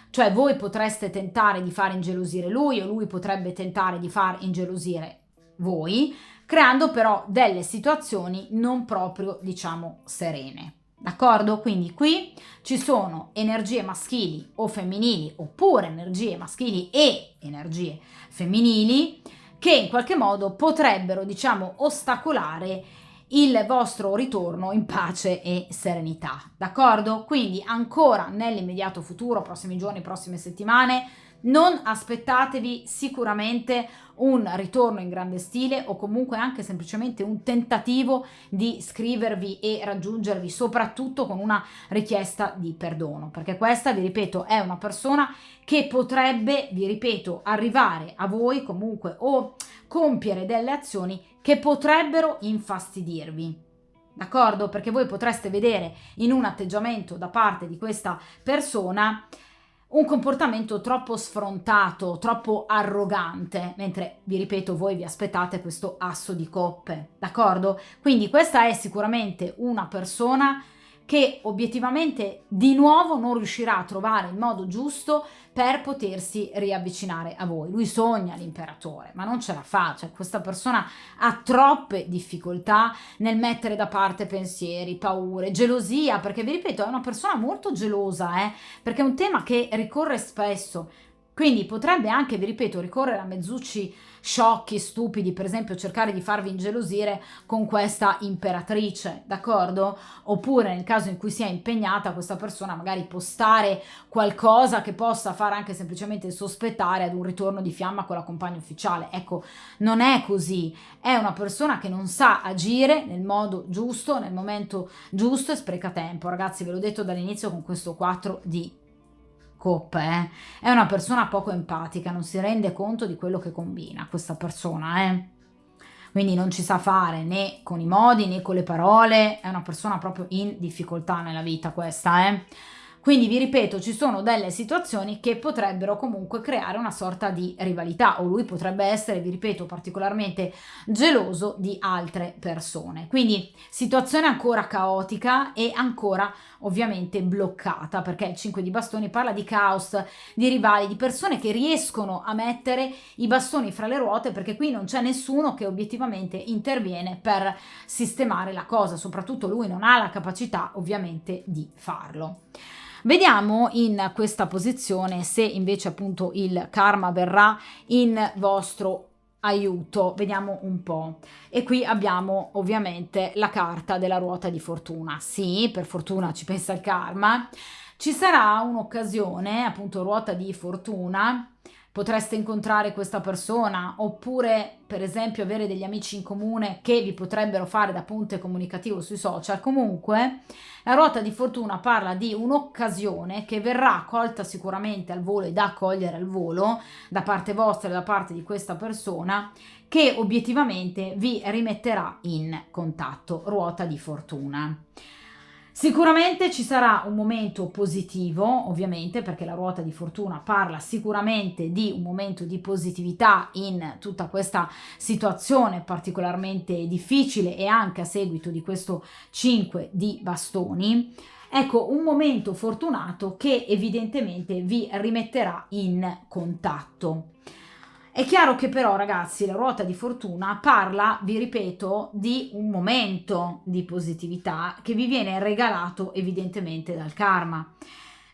cioè voi potreste tentare di far ingelosire lui o lui potrebbe tentare di far ingelosire voi, creando però delle situazioni non proprio, diciamo, serene. D'accordo? Quindi qui ci sono energie maschili o femminili, oppure energie maschili e energie femminili che in qualche modo potrebbero, diciamo, ostacolare il vostro ritorno in pace e serenità, d'accordo? Quindi ancora nell'immediato futuro, prossimi giorni, prossime settimane, non aspettatevi sicuramente un ritorno in grande stile o comunque anche semplicemente un tentativo di scrivervi e raggiungervi, soprattutto con una richiesta di perdono, perché questa, vi ripeto, è una persona che potrebbe, vi ripeto, arrivare a voi comunque o compiere delle azioni che potrebbero infastidirvi. D'accordo? Perché voi potreste vedere in un atteggiamento da parte di questa persona un comportamento troppo sfrontato, troppo arrogante, mentre, vi ripeto, voi vi aspettate questo asso di coppe, d'accordo? Quindi questa è sicuramente una persona che obiettivamente di nuovo non riuscirà a trovare il modo giusto per potersi riavvicinare a voi. Lui sogna l'imperatore, ma non ce la fa, cioè questa persona ha troppe difficoltà nel mettere da parte pensieri, paure, gelosia, perché vi ripeto è una persona molto gelosa, perché è un tema che ricorre spesso. Quindi potrebbe anche, vi ripeto, ricorrere a mezzucci sciocchi, stupidi, per esempio cercare di farvi ingelosire con questa imperatrice, d'accordo? Oppure nel caso in cui sia impegnata questa persona magari postare qualcosa che possa far anche semplicemente sospettare ad un ritorno di fiamma con la compagna ufficiale. Ecco, non è così, è una persona che non sa agire nel modo giusto, nel momento giusto e spreca tempo. Ragazzi, ve l'ho detto dall'inizio con questo 4 di coppe, è una persona poco empatica, non si rende conto di quello che combina questa persona, quindi non ci sa fare né con i modi né con le parole, è una persona proprio in difficoltà nella vita questa, Quindi vi ripeto, ci sono delle situazioni che potrebbero comunque creare una sorta di rivalità, o lui potrebbe essere, vi ripeto, particolarmente geloso di altre persone. Quindi situazione ancora caotica e ancora ovviamente bloccata, perché il 5 di bastoni parla di caos, di rivali, di persone che riescono a mettere i bastoni fra le ruote, perché qui non c'è nessuno che obiettivamente interviene per sistemare la cosa, soprattutto lui non ha la capacità ovviamente di farlo. Vediamo in questa posizione se invece appunto il karma verrà in vostro aiuto, vediamo un po'. E qui abbiamo ovviamente la carta della ruota di fortuna. Sì, per fortuna ci pensa il karma. Ci sarà un'occasione, appunto ruota di fortuna, potreste incontrare questa persona oppure per esempio avere degli amici in comune che vi potrebbero fare da ponte comunicativo sui social. Comunque la ruota di fortuna parla di un'occasione che verrà colta sicuramente al volo e da cogliere al volo da parte vostra e da parte di questa persona, che obiettivamente vi rimetterà in contatto. Ruota di fortuna. Sicuramente ci sarà un momento positivo, ovviamente, perché la ruota di fortuna parla sicuramente di un momento di positività in tutta questa situazione particolarmente difficile e anche a seguito di questo 5 di bastoni. Ecco, un momento fortunato che evidentemente vi rimetterà in contatto. È chiaro che però, ragazzi, la ruota di fortuna parla, vi ripeto, di un momento di positività che vi viene regalato evidentemente dal karma.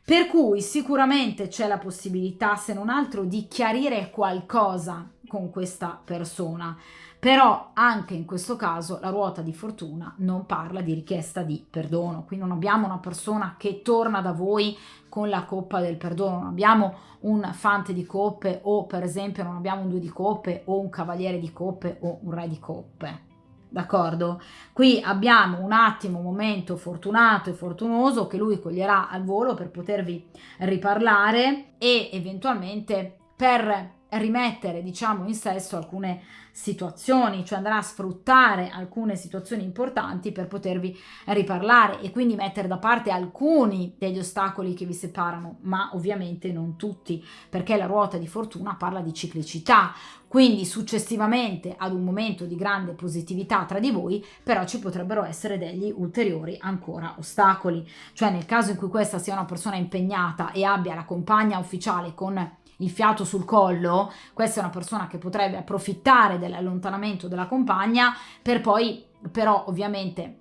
Per cui sicuramente c'è la possibilità, se non altro, di chiarire qualcosa con questa persona. Però anche in questo caso la ruota di fortuna non parla di richiesta di perdono. Qui non abbiamo una persona che torna da voi con la coppa del perdono, non abbiamo un fante di coppe o per esempio non abbiamo un 2 di coppe o un cavaliere di coppe o un re di coppe. D'accordo? Qui abbiamo un attimo, un momento fortunato e fortunoso che lui coglierà al volo per potervi riparlare e eventualmente per rimettere, diciamo, in sesto alcune situazioni, cioè andrà a sfruttare alcune situazioni importanti per potervi riparlare e quindi mettere da parte alcuni degli ostacoli che vi separano, ma ovviamente non tutti, perché la ruota di fortuna parla di ciclicità. Quindi successivamente ad un momento di grande positività tra di voi, però ci potrebbero essere degli ulteriori ancora ostacoli, cioè nel caso in cui questa sia una persona impegnata e abbia la compagna ufficiale con il fiato sul collo, questa è una persona che potrebbe approfittare dell'allontanamento della compagna per poi però ovviamente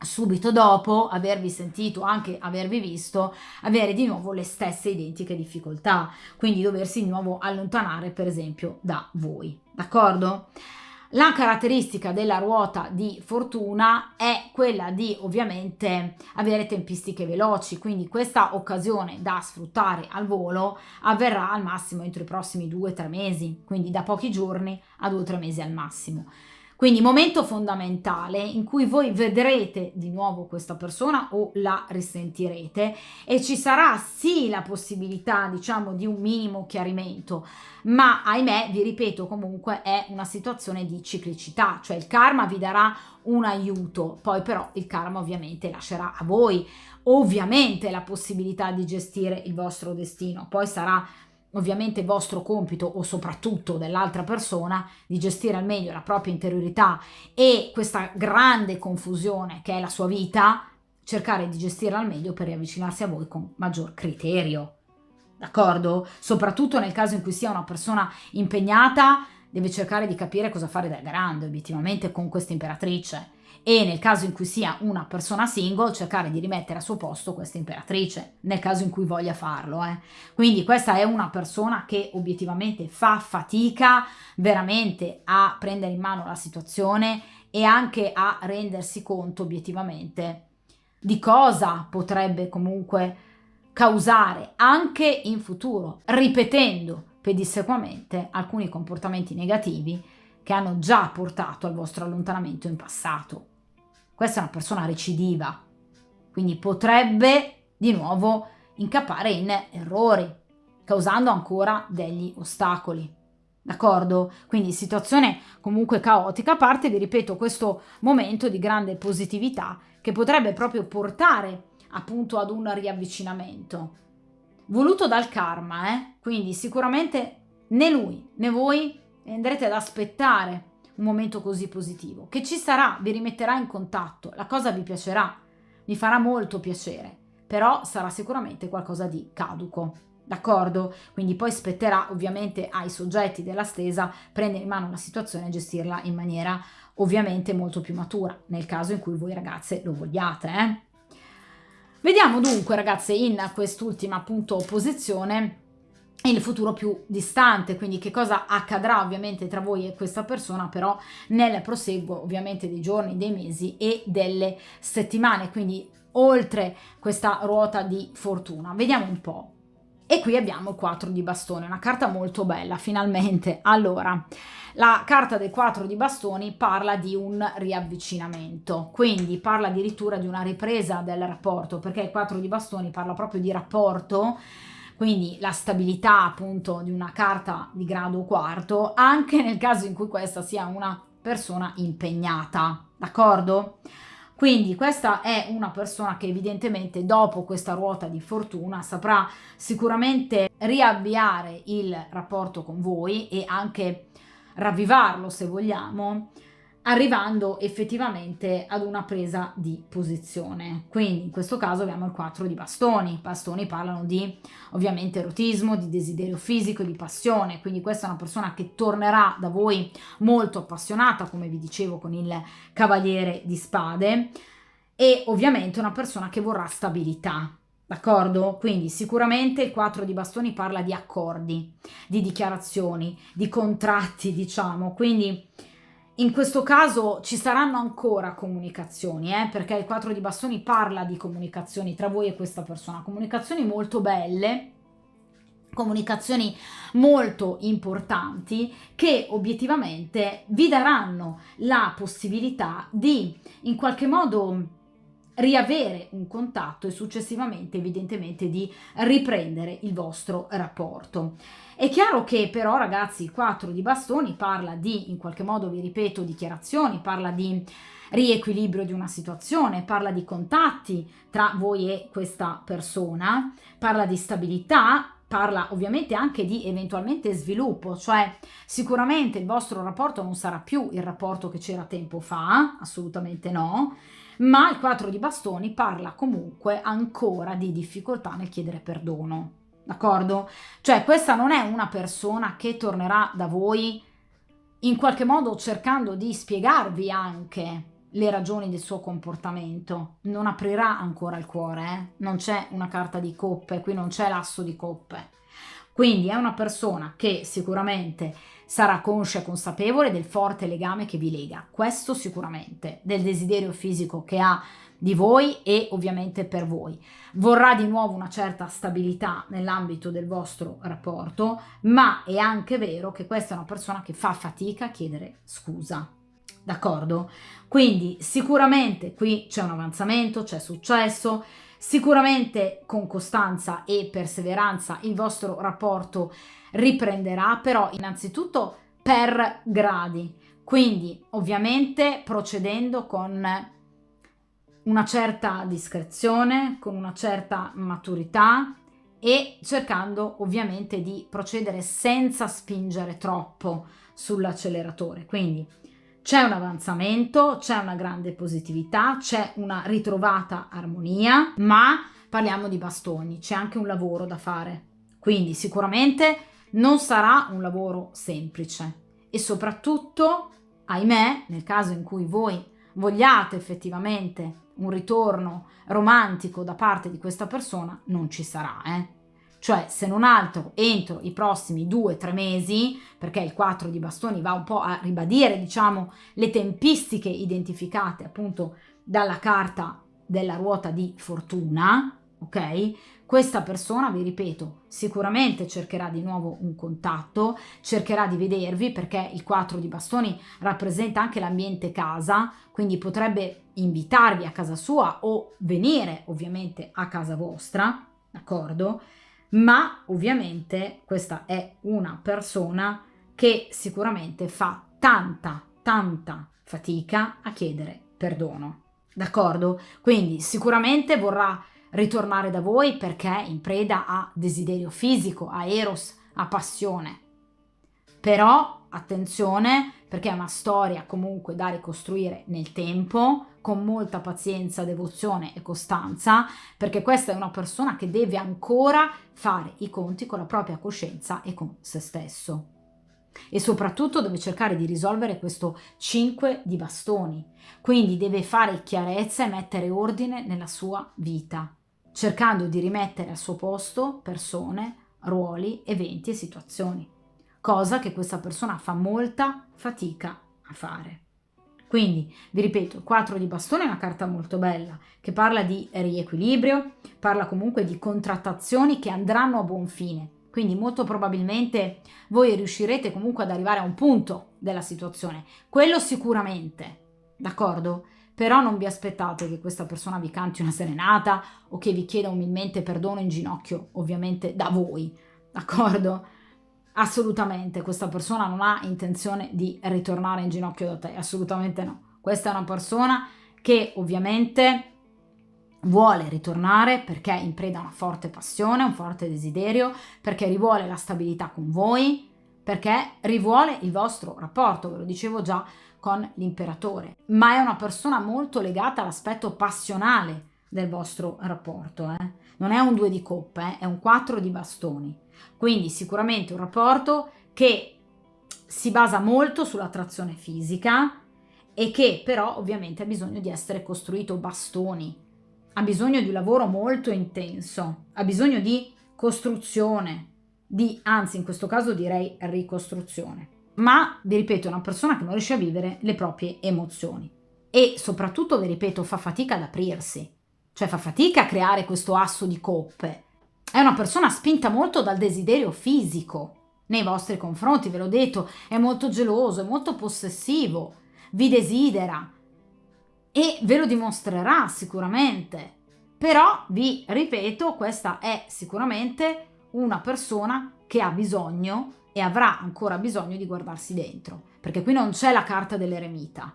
subito dopo avervi sentito, anche avervi visto, avere di nuovo le stesse identiche difficoltà, quindi doversi di nuovo allontanare per esempio da voi, d'accordo? La caratteristica della ruota di fortuna è quella di ovviamente avere tempistiche veloci, quindi questa occasione da sfruttare al volo avverrà al massimo entro i prossimi 2-3 mesi, quindi da pochi giorni a 2-3 mesi al massimo. Quindi momento fondamentale in cui voi vedrete di nuovo questa persona o la risentirete e ci sarà sì la possibilità, diciamo, di un minimo chiarimento, ma ahimè, vi ripeto, comunque è una situazione di ciclicità, cioè il karma vi darà un aiuto, poi però il karma ovviamente lascerà a voi ovviamente la possibilità di gestire il vostro destino, poi sarà ovviamente vostro compito o soprattutto dell'altra persona di gestire al meglio la propria interiorità e questa grande confusione che è la sua vita, cercare di gestirla al meglio per riavvicinarsi a voi con maggior criterio, d'accordo? Soprattutto nel caso in cui sia una persona impegnata, deve cercare di capire cosa fare da grande obiettivamente con questa imperatrice, e nel caso in cui sia una persona single cercare di rimettere a suo posto questa imperatrice, nel caso in cui voglia farlo. Quindi questa è una persona che obiettivamente fa fatica veramente a prendere in mano la situazione e anche a rendersi conto obiettivamente di cosa potrebbe comunque causare anche in futuro, ripetendo pedissequamente alcuni comportamenti negativi che hanno già portato al vostro allontanamento in passato. Questa è una persona recidiva, quindi potrebbe di nuovo incappare in errori, causando ancora degli ostacoli. D'accordo? Quindi situazione comunque caotica, a parte, vi ripeto, questo momento di grande positività che potrebbe proprio portare appunto ad un riavvicinamento voluto dal karma, quindi sicuramente né lui né voi andrete ad aspettare un momento così positivo, che ci sarà, vi rimetterà in contatto, la cosa vi piacerà, vi farà molto piacere, però sarà sicuramente qualcosa di caduco, d'accordo? Quindi poi spetterà ovviamente ai soggetti della stesa prendere in mano la situazione e gestirla in maniera ovviamente molto più matura, nel caso in cui voi ragazze lo vogliate. Vediamo dunque ragazze in quest'ultima appunto posizione il futuro più distante, quindi che cosa accadrà ovviamente tra voi e questa persona però nel proseguo ovviamente dei giorni, dei mesi e delle settimane, quindi oltre questa ruota di fortuna. Vediamo un po'. E qui abbiamo il 4 di bastoni, una carta molto bella, finalmente. Allora, la carta del 4 di bastoni parla di un riavvicinamento, quindi parla addirittura di una ripresa del rapporto, perché il 4 di bastoni parla proprio di rapporto, quindi la stabilità appunto di una carta di grado quarto, anche nel caso in cui questa sia una persona impegnata, d'accordo? Quindi questa è una persona che evidentemente dopo questa ruota di fortuna saprà sicuramente riavviare il rapporto con voi e anche ravvivarlo se vogliamo, arrivando effettivamente ad una presa di posizione. Quindi in questo caso abbiamo il 4 di bastoni. I bastoni parlano di ovviamente erotismo, di desiderio fisico, di passione, quindi questa è una persona che tornerà da voi molto appassionata, come vi dicevo con il cavaliere di spade, e ovviamente una persona che vorrà stabilità. D'accordo? Quindi sicuramente il 4 di bastoni parla di accordi, di dichiarazioni, di contratti, diciamo, quindi in questo caso ci saranno ancora comunicazioni, perché il 4 di bastoni parla di comunicazioni tra voi e questa persona, comunicazioni molto belle, comunicazioni molto importanti che obiettivamente vi daranno la possibilità di in qualche modo riavere un contatto e successivamente evidentemente di riprendere il vostro rapporto. È chiaro che però, ragazzi, il 4 di bastoni parla di, in qualche modo, vi ripeto, dichiarazioni, parla di riequilibrio di una situazione, parla di contatti tra voi e questa persona, parla di stabilità, parla ovviamente anche di eventualmente sviluppo, cioè sicuramente il vostro rapporto non sarà più il rapporto che c'era tempo fa, assolutamente no, ma il 4 di bastoni parla comunque ancora di difficoltà nel chiedere perdono, d'accordo? Cioè questa non è una persona che tornerà da voi in qualche modo cercando di spiegarvi anche le ragioni del suo comportamento. Non aprirà ancora il cuore, non c'è una carta di coppe, qui non c'è l'asso di coppe. Quindi è una persona che sicuramente sarà conscia e consapevole del forte legame che vi lega, questo sicuramente, del desiderio fisico che ha di voi e ovviamente per voi. Vorrà di nuovo una certa stabilità nell'ambito del vostro rapporto, ma è anche vero che questa è una persona che fa fatica a chiedere scusa. D'accordo? Quindi sicuramente qui c'è un avanzamento, c'è successo, sicuramente con costanza e perseveranza il vostro rapporto riprenderà, però innanzitutto per gradi, quindi ovviamente procedendo con una certa discrezione, con una certa maturità e cercando ovviamente di procedere senza spingere troppo sull'acceleratore. Quindi c'è un avanzamento, c'è una grande positività, c'è una ritrovata armonia, ma parliamo di bastoni, c'è anche un lavoro da fare. Quindi sicuramente non sarà un lavoro semplice e soprattutto, ahimè, nel caso in cui voi vogliate effettivamente un ritorno romantico da parte di questa persona, non ci sarà, Cioè, se non altro, entro i prossimi 2-3 mesi, perché il 4 di bastoni va un po' a ribadire, diciamo, le tempistiche identificate appunto dalla carta della ruota di fortuna, ok? Questa persona, vi ripeto, sicuramente cercherà di nuovo un contatto, cercherà di vedervi perché il 4 di bastoni rappresenta anche l'ambiente casa, quindi potrebbe invitarvi a casa sua o venire ovviamente a casa vostra, d'accordo? Ma ovviamente questa è una persona che sicuramente fa tanta fatica a chiedere perdono, d'accordo? Quindi sicuramente vorrà ritornare da voi perché è in preda a desiderio fisico, a eros, a passione. Però attenzione, perché è una storia comunque da ricostruire nel tempo, con molta pazienza, devozione e costanza, perché questa è una persona che deve ancora fare i conti con la propria coscienza e con se stesso. E soprattutto deve cercare di risolvere questo 5 di bastoni, quindi deve fare chiarezza e mettere ordine nella sua vita, cercando di rimettere al suo posto persone, ruoli, eventi e situazioni, cosa che questa persona fa molta fatica a fare. Quindi, vi ripeto, il 4 di bastone è una carta molto bella, che parla di riequilibrio, parla comunque di contrattazioni che andranno a buon fine. Quindi molto probabilmente voi riuscirete comunque ad arrivare a un punto della situazione, quello sicuramente, d'accordo? Però non vi aspettate che questa persona vi canti una serenata o che vi chieda umilmente perdono in ginocchio, ovviamente da voi, d'accordo? Assolutamente, questa persona non ha intenzione di ritornare in ginocchio da te, assolutamente no. Questa è una persona che ovviamente vuole ritornare perché è in preda a una forte passione, un forte desiderio, perché rivuole la stabilità con voi, perché rivuole il vostro rapporto, ve lo dicevo già con l'imperatore, ma è una persona molto legata all'aspetto passionale del vostro rapporto, Non è un 2 di coppe, è un 4 di bastoni. Quindi sicuramente un rapporto che si basa molto sull'attrazione fisica e che però ovviamente ha bisogno di essere costruito bastoni, ha bisogno di un lavoro molto intenso, ha bisogno di costruzione, anzi in questo caso direi ricostruzione. Ma vi ripeto, è una persona che non riesce a vivere le proprie emozioni e soprattutto, vi ripeto, fa fatica ad aprirsi, cioè fa fatica a creare questo asso di coppe. È una persona spinta molto dal desiderio fisico nei vostri confronti, ve l'ho detto, è molto geloso, è molto possessivo, vi desidera e ve lo dimostrerà sicuramente. Però vi ripeto, questa è sicuramente una persona che ha bisogno e avrà ancora bisogno di guardarsi dentro, perché qui non c'è la carta dell'eremita.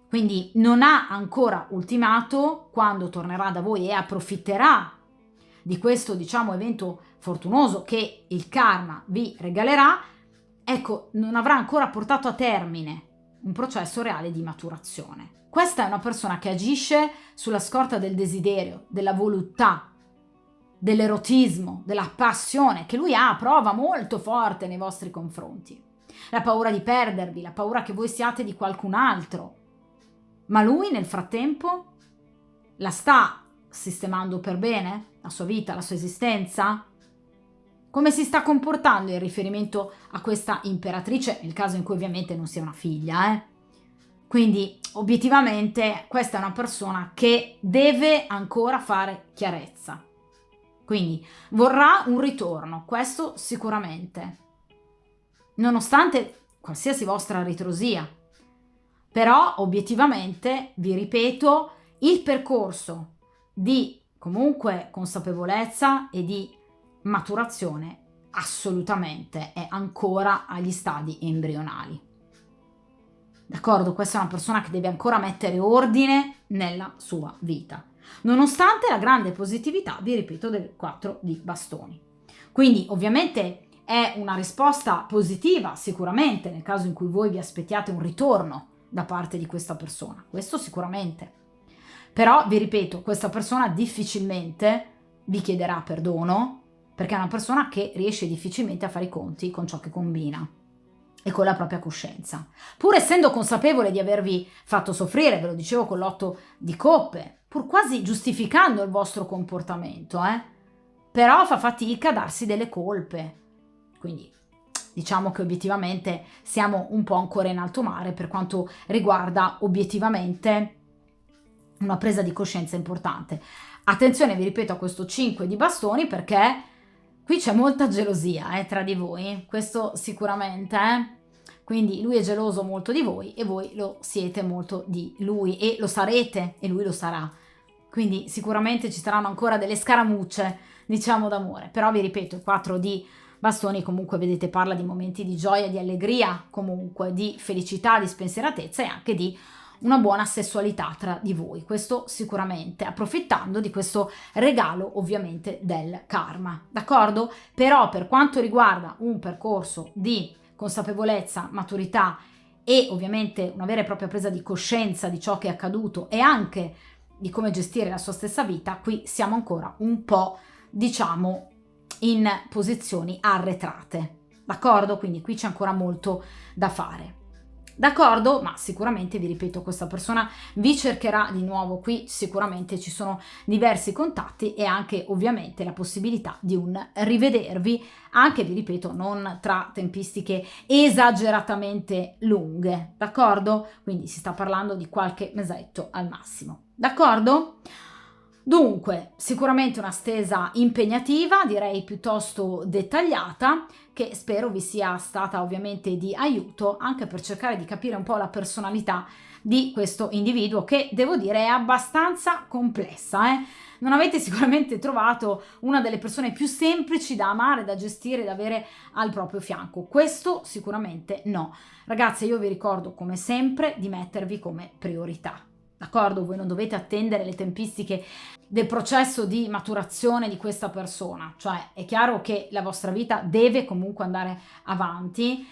Quindi non ha ancora ultimato. Quando tornerà da voi e approfitterà di questo, diciamo, evento fortunoso che il karma vi regalerà, ecco, non avrà ancora portato a termine un processo reale di maturazione. Questa è una persona che agisce sulla scorta del desiderio, della voluttà, dell'erotismo, della passione che lui prova molto forte nei vostri confronti. La paura di perdervi, la paura che voi siate di qualcun altro. Ma lui nel frattempo la sta sistemando per bene? La sua vita, la sua esistenza? Come si sta comportando in riferimento a questa imperatrice, nel caso in cui ovviamente non sia una figlia, Quindi obiettivamente questa è una persona che deve ancora fare chiarezza. Quindi vorrà un ritorno, questo sicuramente, nonostante qualsiasi vostra ritrosia. Però obiettivamente, vi ripeto, il percorso di comunque consapevolezza e di maturazione assolutamente è ancora agli stadi embrionali. D'accordo? Questa è una persona che deve ancora mettere ordine nella sua vita, nonostante la grande positività, vi ripeto, del 4 di bastoni. Quindi ovviamente è una risposta positiva sicuramente nel caso in cui voi vi aspettiate un ritorno da parte di questa persona, questo sicuramente. Però vi ripeto, questa persona difficilmente vi chiederà perdono, perché è una persona che riesce difficilmente a fare i conti con ciò che combina e con la propria coscienza. Pur essendo consapevole di avervi fatto soffrire, ve lo dicevo con l'8 di coppe, pur quasi giustificando il vostro comportamento, però fa fatica a darsi delle colpe. Quindi diciamo che obiettivamente siamo un po' ancora in alto mare per quanto riguarda obiettivamente una presa di coscienza importante. Attenzione, vi ripeto, a questo 5 di bastoni, perché qui c'è molta gelosia tra di voi, questo sicuramente. Quindi lui è geloso molto di voi e voi lo siete molto di lui, e lo sarete e lui lo sarà. Quindi sicuramente ci saranno ancora delle scaramucce, diciamo, d'amore. Però vi ripeto, il 4 di bastoni comunque, vedete, parla di momenti di gioia, di allegria, comunque di felicità, di spensieratezza e anche di una buona sessualità tra di voi, questo sicuramente, approfittando di questo regalo ovviamente del karma, d'accordo? Però per quanto riguarda un percorso di consapevolezza, maturità e ovviamente una vera e propria presa di coscienza di ciò che è accaduto e anche di come gestire la sua stessa vita, qui siamo ancora un po', diciamo, in posizioni arretrate, d'accordo? Quindi qui c'è ancora molto da fare. D'accordo? Ma sicuramente, vi ripeto, questa persona vi cercherà di nuovo. Qui sicuramente ci sono diversi contatti e anche ovviamente la possibilità di un rivedervi, anche, vi ripeto, non tra tempistiche esageratamente lunghe, d'accordo? Quindi si sta parlando di qualche mesetto al massimo, d'accordo? Dunque, sicuramente una stesa impegnativa, direi piuttosto dettagliata, che spero vi sia stata ovviamente di aiuto anche per cercare di capire un po' la personalità di questo individuo, che devo dire è abbastanza complessa. Non avete sicuramente trovato una delle persone più semplici da amare, da gestire, da avere al proprio fianco. Questo sicuramente no. Ragazze, io vi ricordo come sempre di mettervi come priorità. D'accordo? Voi non dovete attendere le tempistiche del processo di maturazione di questa persona, cioè è chiaro che la vostra vita deve comunque andare avanti,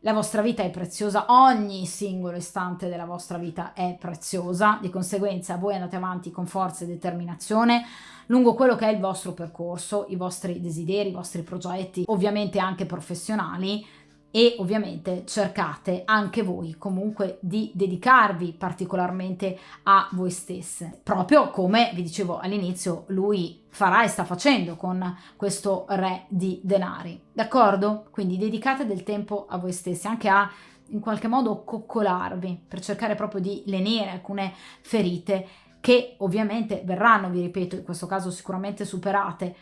la vostra vita è preziosa, ogni singolo istante della vostra vita è preziosa, di conseguenza voi andate avanti con forza e determinazione lungo quello che è il vostro percorso, i vostri desideri, i vostri progetti, ovviamente anche professionali, e ovviamente cercate anche voi comunque di dedicarvi particolarmente a voi stesse, proprio come vi dicevo all'inizio lui farà e sta facendo con questo re di denari, d'accordo? Quindi dedicate del tempo a voi stessi, anche a in qualche modo coccolarvi, per cercare proprio di lenire alcune ferite che ovviamente verranno, vi ripeto, in questo caso sicuramente superate,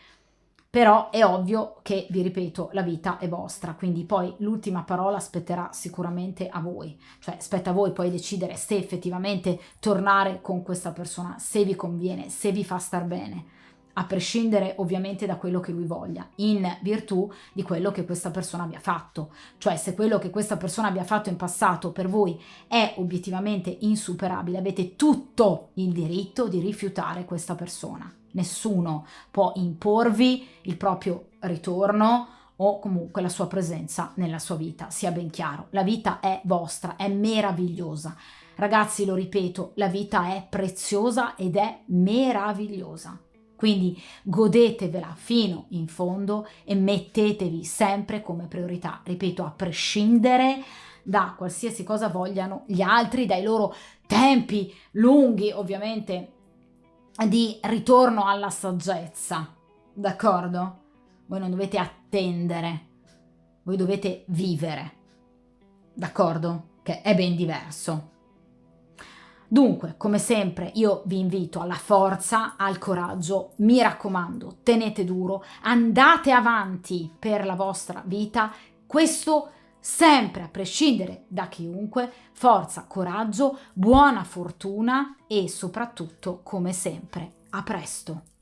però è ovvio che, vi ripeto, la vita è vostra, quindi poi l'ultima parola spetterà sicuramente a voi, cioè spetta a voi poi decidere se effettivamente tornare con questa persona, se vi conviene, se vi fa star bene, a prescindere ovviamente da quello che lui voglia, in virtù di quello che questa persona abbia fatto. Cioè, se quello che questa persona abbia fatto in passato per voi è obiettivamente insuperabile, avete tutto il diritto di rifiutare questa persona. Nessuno può imporvi il proprio ritorno o comunque la sua presenza nella sua vita, sia ben chiaro. La vita è vostra, è meravigliosa. Ragazzi, lo ripeto, la vita è preziosa ed è meravigliosa. Quindi godetevela fino in fondo e mettetevi sempre come priorità, ripeto, a prescindere da qualsiasi cosa vogliano gli altri, dai loro tempi lunghi ovviamente di ritorno alla saggezza, d'accordo? Voi non dovete attendere, voi dovete vivere, d'accordo? Che è ben diverso. Dunque, come sempre, io vi invito alla forza, al coraggio, mi raccomando, tenete duro, andate avanti per la vostra vita, questo sempre a prescindere da chiunque, forza, coraggio, buona fortuna e soprattutto, come sempre, a presto.